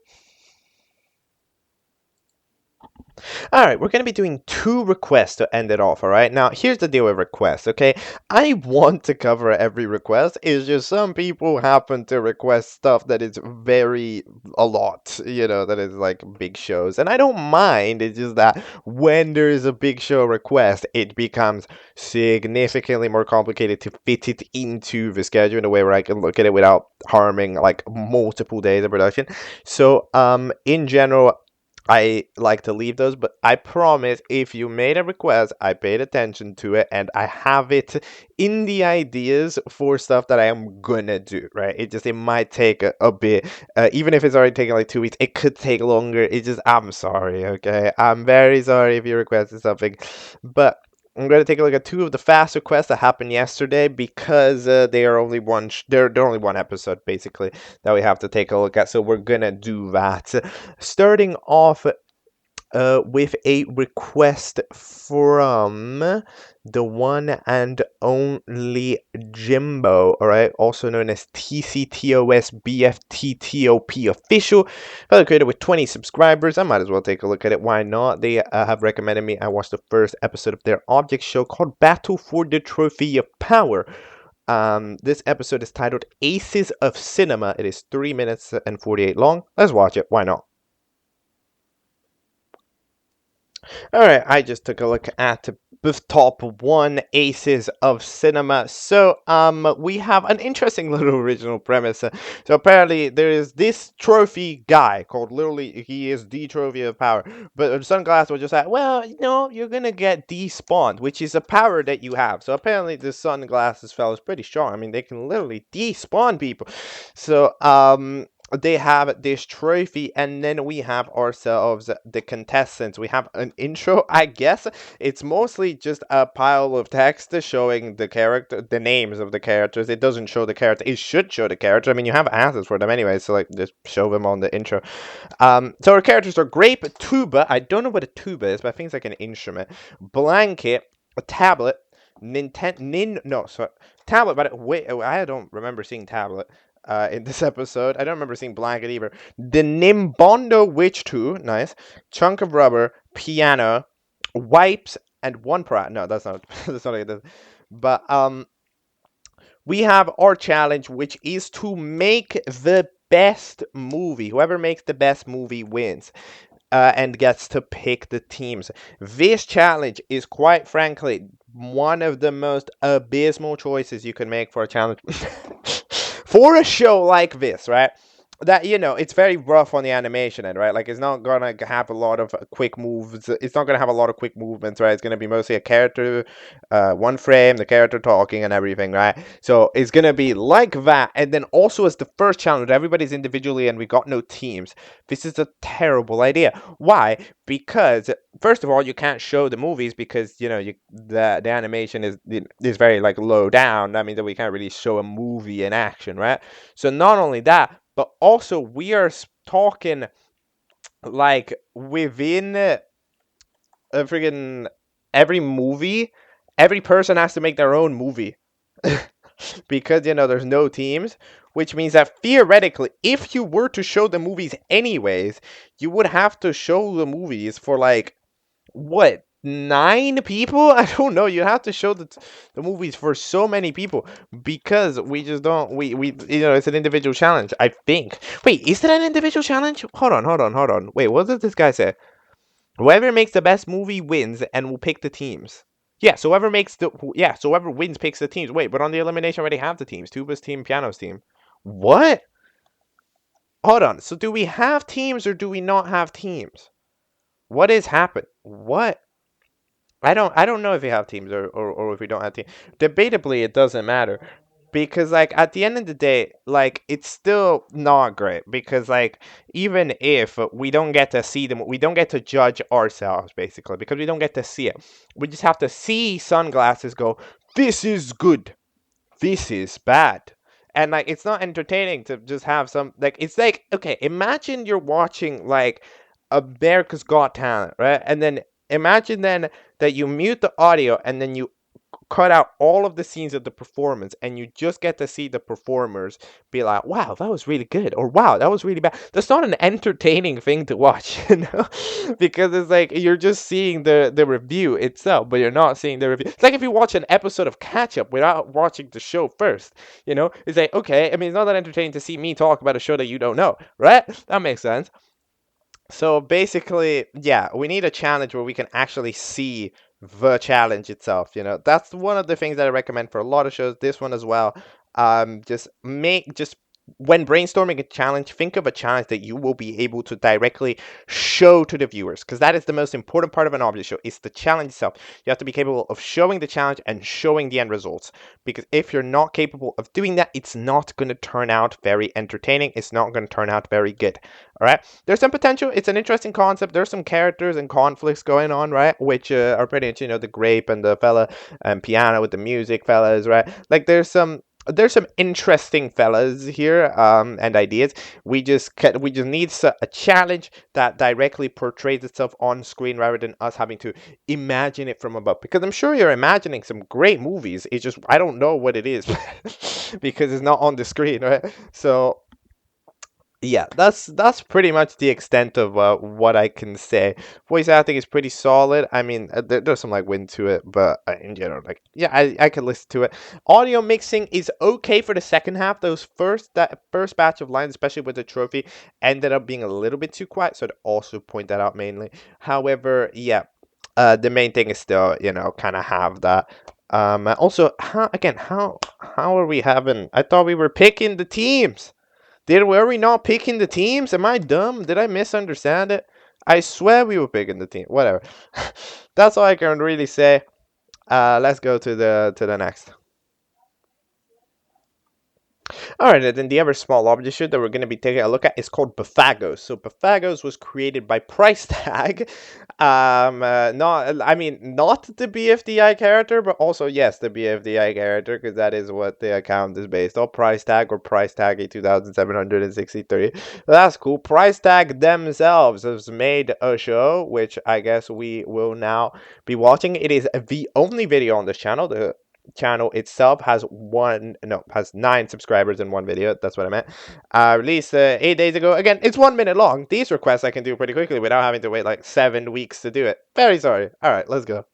All right, we're going to be doing 2 requests to end it off, all right? Now, here's the deal with requests, okay? I want to cover every request. It's just some people happen to request stuff that is a lot, that is like big shows. And I don't mind. It's just that when there is a big show request, it becomes significantly more complicated to fit it into the schedule in a way where I can look at it without harming like multiple days of production. So, in general, I like to leave those, but I promise if you made a request, I paid attention to it and I have it in the ideas for stuff that I am gonna do, right? It might take a bit, even if it's already taking like 2 weeks, it could take longer. I'm sorry, okay? I'm very sorry if you requested something, but I'm going to take a look at 2 of the fast requests that happened yesterday because they are only they're only one episode basically that we have to take a look at. So we're going to do that. Starting off with a request from the one and only Jimbo, all right, also known as TCTOSBFTTOPOfficial, fellow creator with 20 subscribers. I might as well take a look at it. Why not? They have recommended me I watch the first episode of their object show called Battle for the Trophy of Power. This episode is titled Aces of Cinema. It is 3 minutes and 48 long. Let's watch it. Why not? All right, I just took a look at the top 1 aces of cinema. So, we have an interesting little original premise. So apparently there is this trophy guy called literally he is the trophy of power. But Sunglass was just like, well, you're gonna get despawned, which is a power that you have. So apparently the Sunglasses fella is pretty strong. I mean, they can literally despawn people. So, they have this trophy, and then we have ourselves the contestants. We have an intro, I guess. It's mostly just a pile of text showing the names of the characters. It doesn't show the character. It should show the character. I mean, you have answers for them anyway, so like just show them on the intro. So our characters are grape, tuba. I don't know what a tuba is, but I think it's like an instrument. Blanket, a tablet, tablet. But wait, I don't remember seeing tablet in this episode. I don't remember seeing blanket either. The Nimbondo Witch 2, nice. Chunk of rubber, piano, wipes, and one prat. No, that's not that's not it. But we have our challenge, which is to make the best movie. Whoever makes the best movie wins. And gets to pick the teams. This challenge is quite frankly one of the most abysmal choices you can make for a challenge. For a show like this, right? That it's very rough on the animation end, right? Like it's not gonna have a lot of quick moves. It's not gonna have a lot of quick movements, right? It's gonna be mostly a character, one frame, the character talking and everything, right? So it's gonna be like that. And then also as the first challenge, everybody's individually and we got no teams. This is a terrible idea. Why? Because first of all, you can't show the movies because the animation is very like low down. That means that we can't really show a movie in action, right? So not only that, but also we are talking like within a friggin' every movie, every person has to make their own movie. Because there's no teams, which means that theoretically if you were to show the movies anyways, you would have to show the movies for like what 9 people. I don't know, you have to show the movies for so many people because we just don't we it's an individual challenge, I think. Wait, is it an individual challenge? Hold on, wait, what does this guy say? Whoever makes the best movie wins and will pick the teams. Yeah, so whoever wins picks the teams. Wait, but on the elimination already have the teams. Tuba's team, Piano's team. What? Hold on. So do we have teams or do we not have teams? What has happened? What? I don't know if we have teams or if we don't have teams. Debatably, it doesn't matter because like at the end of the day, like it's still not great because like even if we don't get to see them, we don't get to judge ourselves basically because we don't get to see it. We just have to see sunglasses go, this is good, this is bad. And like it's not entertaining to just have some like it's like okay, imagine you're watching like America's Got Talent, right? And then imagine then that you mute the audio and then you cut out all of the scenes of the performance and you just get to see the performers be like, wow, that was really good, or wow, that was really bad. That's not an entertaining thing to watch, you know, because it's like you're just seeing the review itself, but you're not seeing the review. It's like if you watch an episode of Catchup without watching the show first, you know, it's like, okay, I mean, it's not that entertaining to see me talk about a show that you don't know, right? That makes sense. So basically, yeah, we need a challenge where we can actually see the challenge itself. You know, that's one of the things that I recommend for a lot of shows. This one as well. Just when brainstorming a challenge, think of a challenge that you will be able to directly show to the viewers, because that is the most important part of an object show. It's the challenge itself. You have to be capable of showing the challenge and showing the end results. Because if you're not capable of doing that, it's not going to turn out very entertaining. It's not going to turn out very good. All right. There's some potential. It's an interesting concept. There's some characters and conflicts going on, right? Which are pretty much, you know, the grape and the fella and piano with the music fellas, right? Like there's some interesting fellas here and ideas. We just need a challenge that directly portrays itself on screen rather than us having to imagine it from above. Because I'm sure you're imagining some great movies. It's just I don't know what it is because it's not on the screen, right? So yeah, that's pretty much the extent of what I can say. Voice acting is pretty solid. I mean, there's some like wind to it, but in general, like yeah, I could listen to it. Audio mixing is okay for the second half. That first batch of lines, especially with the trophy, ended up being a little bit too quiet. So I'd also point that out mainly. However, yeah, the main thing is still kind of have that. Also, how are we having? I thought we were picking the teams. Were we not picking the teams? Am I dumb? Did I misunderstand it? I swear we were picking the team. Whatever. That's all I can really say. Let's go to the next. Alright, and then the other small object shoot that we're going to be taking a look at is called BFAGOS. So BFAGOS was created by Price Tag. Not the BFDI character, but also, yes, the BFDI character, because that is what the account is based on. Price Tag or Price Tag 2763. That's cool. Price Tag themselves has made a show, which I guess we will now be watching. It is the only video on this channel. The channel itself has 9 subscribers in one video. That's what I meant. Released 8 days ago. Again, it's 1 minute long. These requests I can do pretty quickly without having to wait like 7 weeks to do it. Very sorry. All right, let's go.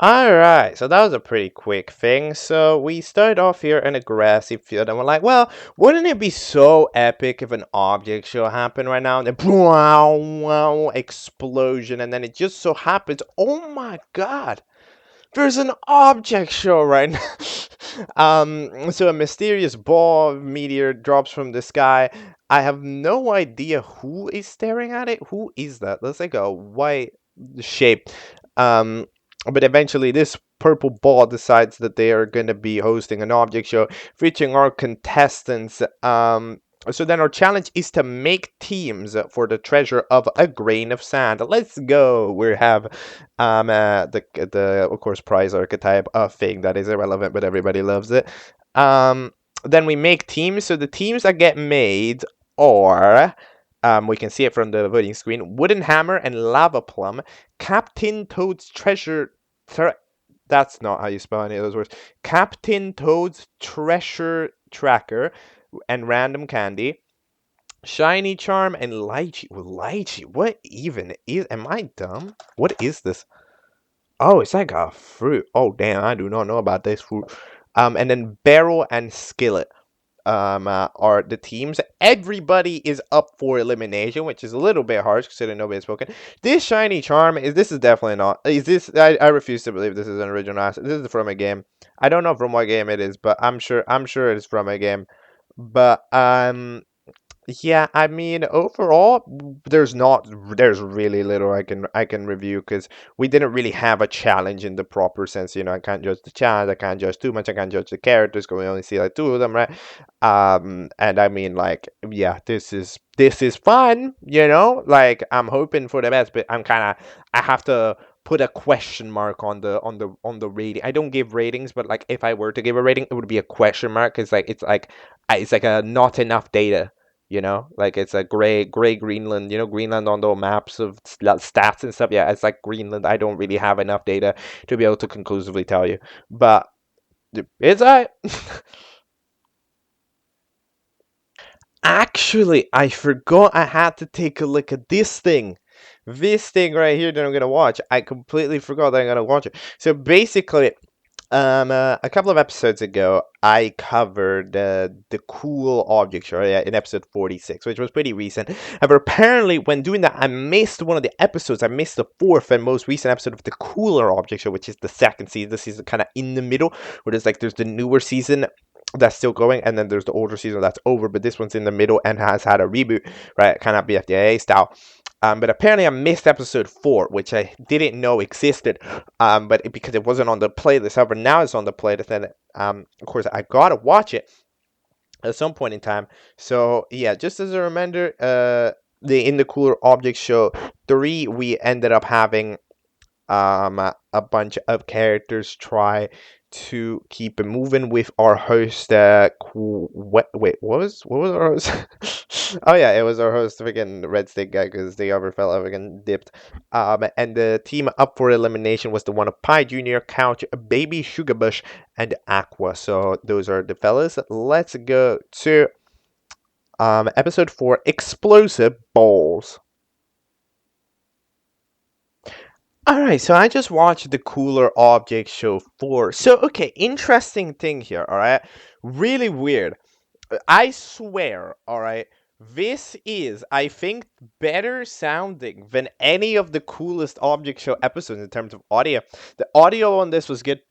Alright, so that was a pretty quick thing. So we started off here in a grassy field and we're like, well, wouldn't it be so epic if an object show happened right now? And then wow, wow, explosion, and then it just so happens, oh my god, there's an object show right now. So a mysterious ball of meteor drops from the sky. I have no idea who is staring at it. Who is that? That's like a white shape. But eventually this purple ball decides that they are going to be hosting an object show featuring our contestants. So then our challenge is to make teams for the treasure of a grain of sand. Let's go. We have the of course prize archetype, a thing that is irrelevant but everybody loves it. Then we make teams. So the teams that get made are we can see it from the voting screen. Wooden Hammer and Lava Plum. Captain Toad's Treasure... That's not how you spell any of those words. Captain Toad's Treasure Tracker and Random Candy. Shiny Charm and Lychee. Well, Lychee, what even is... Am I dumb? What is this? Oh, it's like a fruit. Oh, damn, I do not know about this fruit. And then Barrel and Skillet. Are the teams. Everybody is up for elimination, which is a little bit harsh considering nobody's spoken. This shiny charm this is definitely not. Is this? I refuse to believe this is an original asset. This is from a game. I don't know from what game it is, but I'm sure it's from a game. But Yeah, I mean, overall, there's really little I can review because we didn't really have a challenge in the proper sense. I can't judge the challenge, I can't judge too much, I can't judge the characters because we only see like two of them, right? And I mean, like, yeah, this is fun, Like, I'm hoping for the best, but I have to put a question mark on the rating. I don't give ratings, but like if I were to give a rating, it would be a question mark because it's like a not enough data. Like it's a gray Greenland. Greenland on the maps of stats and stuff. Yeah, it's like Greenland. I don't really have enough data to be able to conclusively tell you, but it's I. Actually, I forgot I had to take a look at this thing. This thing right here that I'm gonna watch. I completely forgot that I'm gonna watch it. So basically, a couple of episodes ago, I covered the cool object show, yeah, in episode 46, which was pretty recent. However, apparently, when doing that, I missed one of the episodes. I missed the fourth and most recent episode of the cooler object show, which is the second season. This season kind of in the middle, where there's the newer season that's still going, and then there's the older season that's over. But this one's in the middle and has had a reboot, right? Kind of BFTTOP style. But apparently I missed episode 4, which I didn't know existed. Because it wasn't on the playlist. However, now it's on the playlist, and of course I gotta watch it at some point in time. So yeah, just as a reminder, the in the cooler object show 3, we ended up having a bunch of characters try to keep it moving with our host. Wait, what was our host? Oh yeah, it was our host, freaking Red Stick guy, because the other fella freaking dipped. And the team up for elimination was the one of Pi Junior, Couch, Baby Sugarbush, and Aqua. So those are the fellas. Let's go to episode 4, Explosive Balls. All right, so I just watched the Cooler Object Show 4. So, okay, interesting thing here, all right? Really weird. I swear, all right, this is, I think, better sounding than any of the coolest Object Show episodes in terms of audio. The audio on this was good.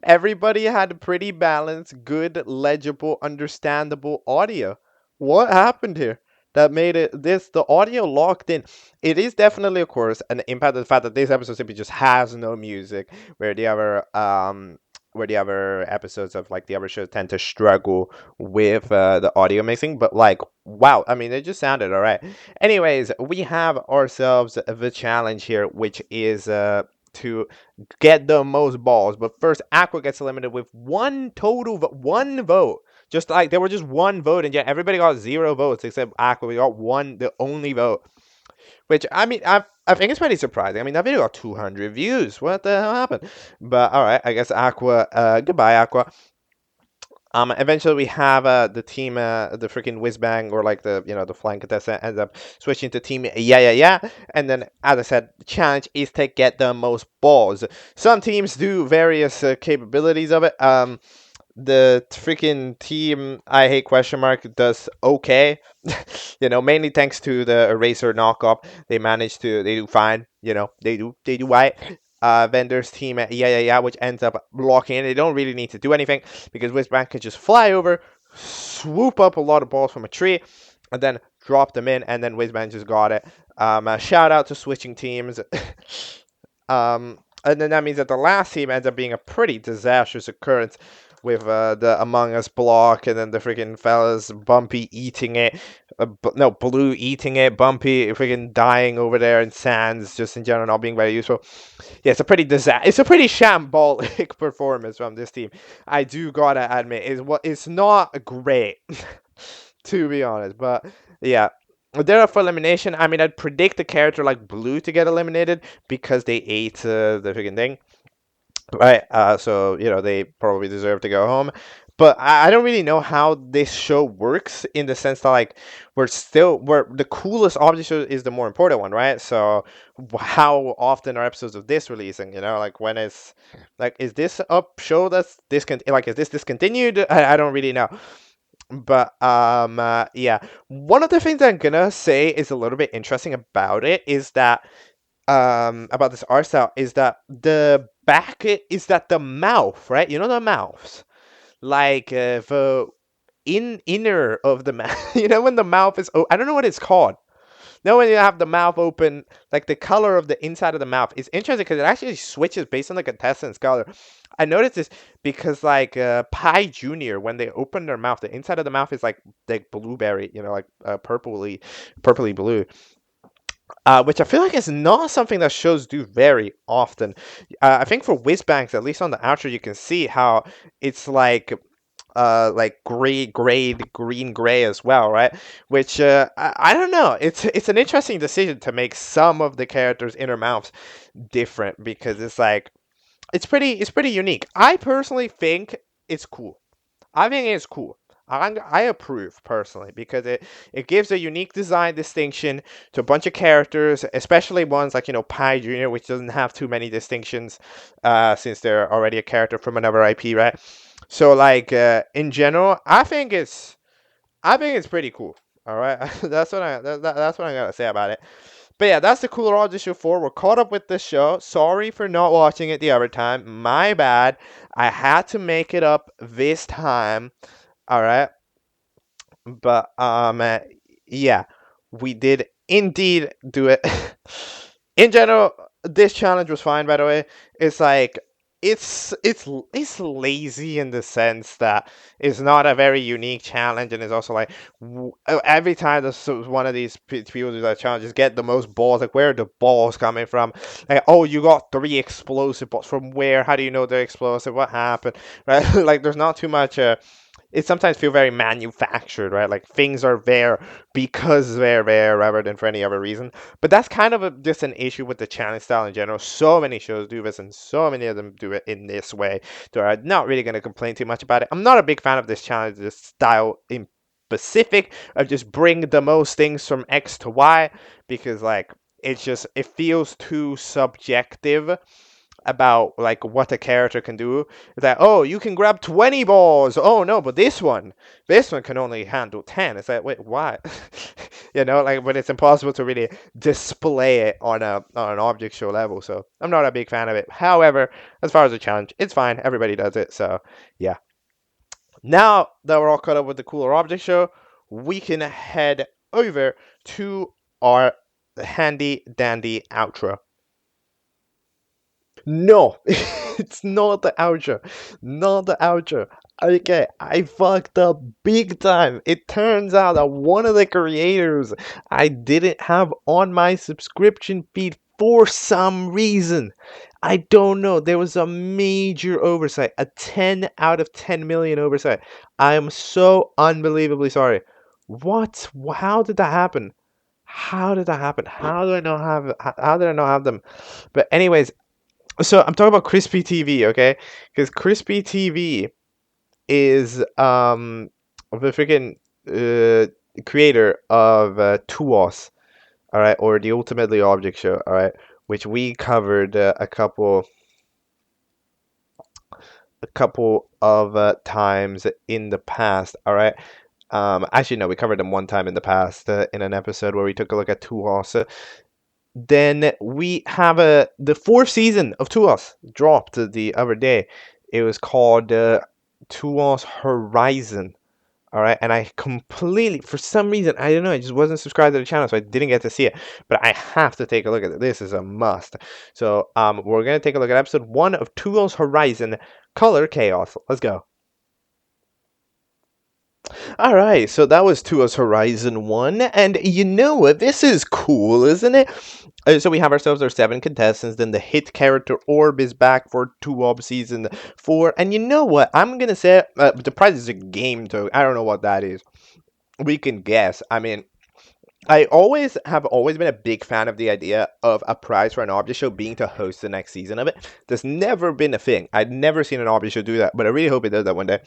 Everybody had pretty balanced, good, legible, understandable audio. What happened here? That made the audio locked in. It is definitely, of course, an impact of the fact that this episode simply just has no music, where the other episodes of like the other shows tend to struggle with the audio mixing. But like, wow, I mean, it just sounded all right. Anyways, we have ourselves the challenge here, which is to get the most balls. But first, Aqua gets eliminated with one vote. Just like there were just one vote, and yet everybody got 0 votes except Aqua. We got one, the only vote. Which, I mean, I think it's pretty surprising. I mean, that video got 200 views. What the hell happened? But all right, I guess Aqua. Goodbye, Aqua. Eventually we have the team, the freaking whiz bang, or like the flying contestant ends up switching to team yeah, and then, as I said, the challenge is to get the most balls. Some teams do various capabilities of it. The freaking team I hate question mark does okay. Mainly thanks to the eraser knockoff. They do fine. They do right. Vendor's team yeah, which ends up blocking it. They don't really need to do anything because Whizbang can just fly over, swoop up a lot of balls from a tree, and then drop them in, and then Whizbang just got it. Shout out to switching teams. And then that means that the last team ends up being a pretty disastrous occurrence with the Among Us block, and then the freaking fellas Bumpy eating it. No, Blue eating it, Bumpy freaking dying over there, and Sans just in general not being very useful. Yeah, it's a pretty It's a pretty shambolic performance from this team. I do gotta admit, it's not great, to be honest. But yeah, they're up for elimination. I mean, I'd predict a character like Blue to get eliminated because they ate the freaking thing. Right, so they probably deserve to go home, but I don't really know how this show works in the sense that like we're the coolest object show is the more important one, right? So how often are episodes of this releasing? Like when is this up show that's is this discontinued? I don't really know, but yeah, one of the things I'm gonna say is a little bit interesting about it is that about this art style is that the mouth, right? The mouths, like the inner of the mouth. You know, when the mouth is I don't know what it's called. Now when you have the mouth open, like the color of the inside of the mouth is interesting because it actually switches based on the contestant's color. I noticed this because like Pi Junior, when they open their mouth, the inside of the mouth is like blueberry, you know, like purpley blue. Which I feel like is not something that shows do very often. I think for Whizbangs, at least on the outro, you can see how it's like green gray as well, right? Which I don't know. It's an interesting decision to make some of the characters' inner mouths different because it's pretty unique. I personally think it's cool. I think it's cool. I approve personally because it gives a unique design distinction to a bunch of characters, especially ones like Pi Junior, which doesn't have too many distinctions, since they're already a character from another IP, right? So like in general, I think it's pretty cool. All right, that's what I gotta say about it. But yeah, that's the Cooler Object Show 4. We're caught up with this show. Sorry for not watching it the other time. My bad. I had to make it up this time. All right. But yeah, we did indeed do it. In general, this challenge was fine. By the way, it's like it's lazy in the sense that it's not a very unique challenge, and it's also like every time there's one of these people do that challenge, just get the most balls. Like, where are the balls coming from? Like, oh, you got 3 explosive balls from where? How do you know they're explosive? What happened? Right? Like, there's not too much. It sometimes feel very manufactured, right? Like things are there because they're there rather than for any other reason. But that's kind of just an issue with the challenge style in general. So many shows do this, and so many of them do it in this way. So I'm not really going to complain too much about it. I'm not a big fan of this challenge, this style in specific of just bring the most things from X to Y, because like it feels too subjective about like what a character can do. It's like, oh, you can grab 20 balls. Oh no, but this one can only handle 10. It's like, wait, what? Like, but it's impossible to really display it on an object show level. So I'm not a big fan of it. However, as far as the challenge, it's fine. Everybody does it. So yeah. Now that we're all caught up with the Cooler Object Show, we can head over to our handy dandy outro. No, it's not the outro. Not the outro. Okay, I fucked up big time. It turns out that one of the creators I didn't have on my subscription feed for some reason. I don't know. There was a major oversight, a 10 out of 10 million oversight. I am so unbelievably sorry. What? How did that happen? How did that happen? How did I not have them? But anyways, so I'm talking about Crispy TV, okay? Because Crispy TV is the freaking creator of TUOS, all right, or the Ultimately Object Show, all right, which we covered a couple of times in the past, all right. Actually, no, we covered them one time in the past in an episode where we took a look at TUOS. Then we have the fourth season of TUOS dropped the other day. It was called TUOS Horizon. All right, and I completely, for some reason, I don't know, I just wasn't subscribed to the channel, so I didn't get to see it. But I have to take a look at it. This is a must. So we're gonna take a look at episode 1 of TUOS Horizon, Color Chaos. Let's go. All right, so that was TUOS Horizon 1, and you know what? This is cool, isn't it? So we have ourselves our 7 contestants, then the hit character Orb is back for TUOB Season 4, and you know what? I'm gonna say the prize is a game token. I don't know what that is. We can guess. I mean, I have always been a big fan of the idea of a prize for an object show being to host the next season of it. There's never been a thing. I'd never seen an object show do that, but I really hope it does that one day.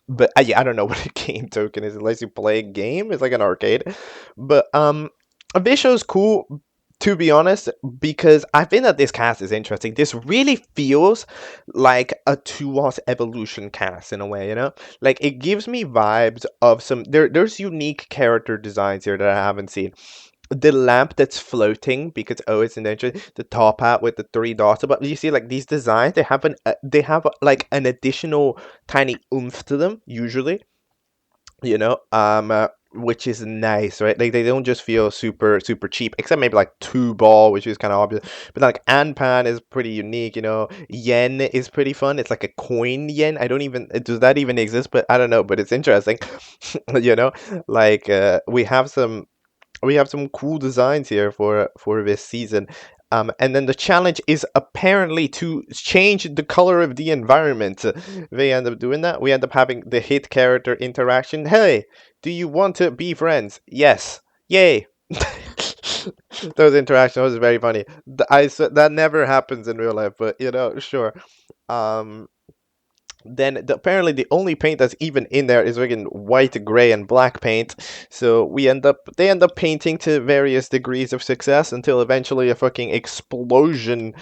But yeah, I don't know what a game token is. It lets you play a game. It's like an arcade. But this show's cool, to be honest, because I think that this cast is interesting. This really feels like a TUOS evolution cast in a way, you know? Like, it gives me vibes of there's unique character designs here that I haven't seen. the lamp that's floating because it's an entrance, the top hat with the three dots. But you see, like these designs, they have like an additional tiny oomph to them usually. Which is nice, right? Like they don't just feel super super cheap, except maybe like two ball, which is kind of obvious. But like Anpan is pretty unique. Yen is pretty fun. It's like a coin yen. I don't even does that even exist? But I don't know. But it's interesting. you know, like we have some cool designs here for this season. And then the challenge is apparently to change the color of the environment. They end up doing that. We end up having the hit character interaction. Hey, do you want to be friends? Yes. Yay. Those interactions was very funny. That never happens in real life, but sure. Um, then apparently the only paint that's even in there is freaking white, gray, and black paint. So they end up painting to various degrees of success until eventually a fucking explosion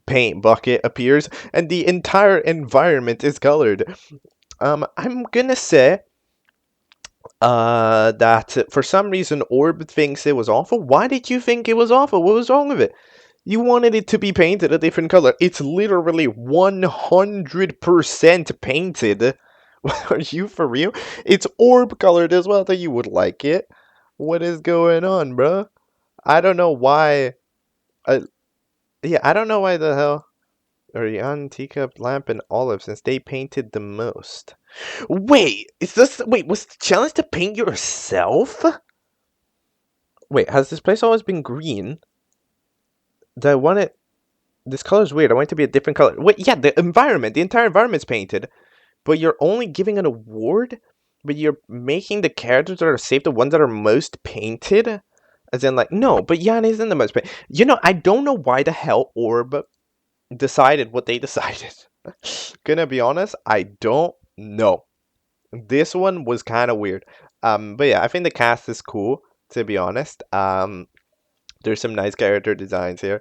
paint bucket appears and the entire environment is colored. I'm gonna say that for some reason Orb thinks it was awful. Why did you think it was awful? What was wrong with it? You wanted it to be painted a different color. It's literally 100% painted. Are you for real? It's orb colored as well, that you would like it. What is going on, bro? I don't know why. Uh, yeah, I don't know why the hell. Ariane, Teacup, Lamp, and Olive, since they painted the most. Wait, was the challenge to paint yourself? Wait, has this place always been green? Did I want it? This color is weird. I want it to be a different color. Wait, yeah, the entire environment's painted, but you're only giving an award, but you're making the characters that are saved the ones that are most painted. As in, like, no, but Yan isn't the most painted. I don't know why the hell Orb decided what they decided. Gonna be honest, I don't know. This one was kind of weird. But yeah, I think the cast is cool, to be honest. There's some nice character designs here.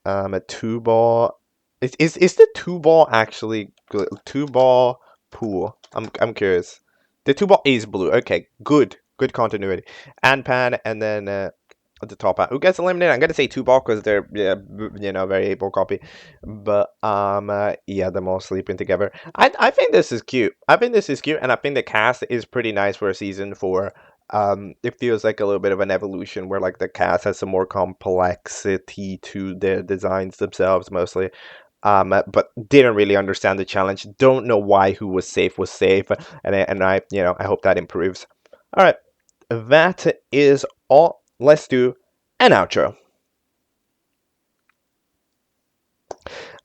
A two ball. Is the two ball actually good? Two ball pool? I'm curious. The two ball is blue. Okay, good continuity. And Pan, and then the top hat. Who gets eliminated? I'm gonna say two ball because they're very able copy. But yeah, them all sleeping together. I think this is cute. I think this is cute, and I think the cast is pretty nice for a season 4. It feels like a little bit of an evolution where like the cast has some more complexity to their designs themselves mostly. But didn't really understand the challenge. Don't know why who was safe, and I hope that improves. All right, that is all. Let's do an outro.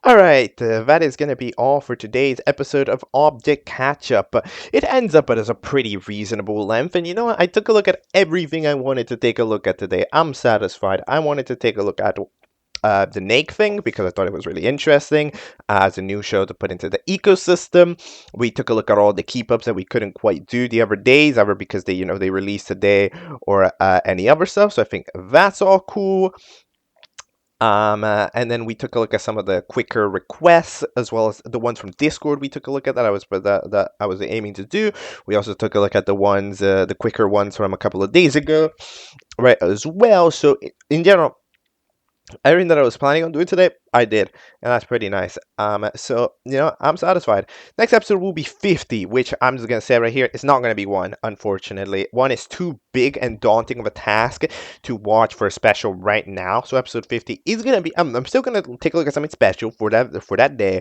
Alright, that is going to be all for today's episode of Object Catchup. It ends up as a pretty reasonable length, and you know what? I took a look at everything I wanted to take a look at today. I'm satisfied. I wanted to take a look at the nake thing because I thought it was really interesting as a new show to put into the ecosystem. We took a look at all the keep ups that we couldn't quite do the other days, either because they released today or any other stuff. So I think that's all cool. And then we took a look at some of the quicker requests, as well as the ones from Discord. We took a look at that I was aiming to do. We also took a look at the ones, the quicker ones from a couple of days ago, right, as well. So in general, everything that I was planning on doing today, I did, and that's pretty nice. So I'm satisfied. Next episode will be 50, which I'm just gonna say right here, it's not gonna be 1, unfortunately. 1 is too big and daunting of a task to watch for a special right now. So episode 50 is gonna be. I'm still gonna take a look at something special for that day.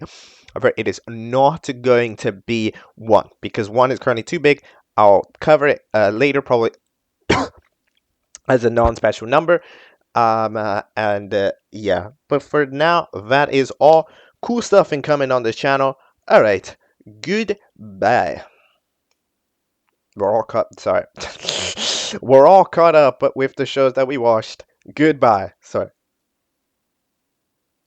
However, it is not going to be 1 because 1 is currently too big. I'll cover it later, probably as a non-special number. Yeah, but for now, that is all. Cool stuff incoming on this channel. All right, goodbye. We're all We're all caught up with the shows that we watched. Goodbye. Sorry.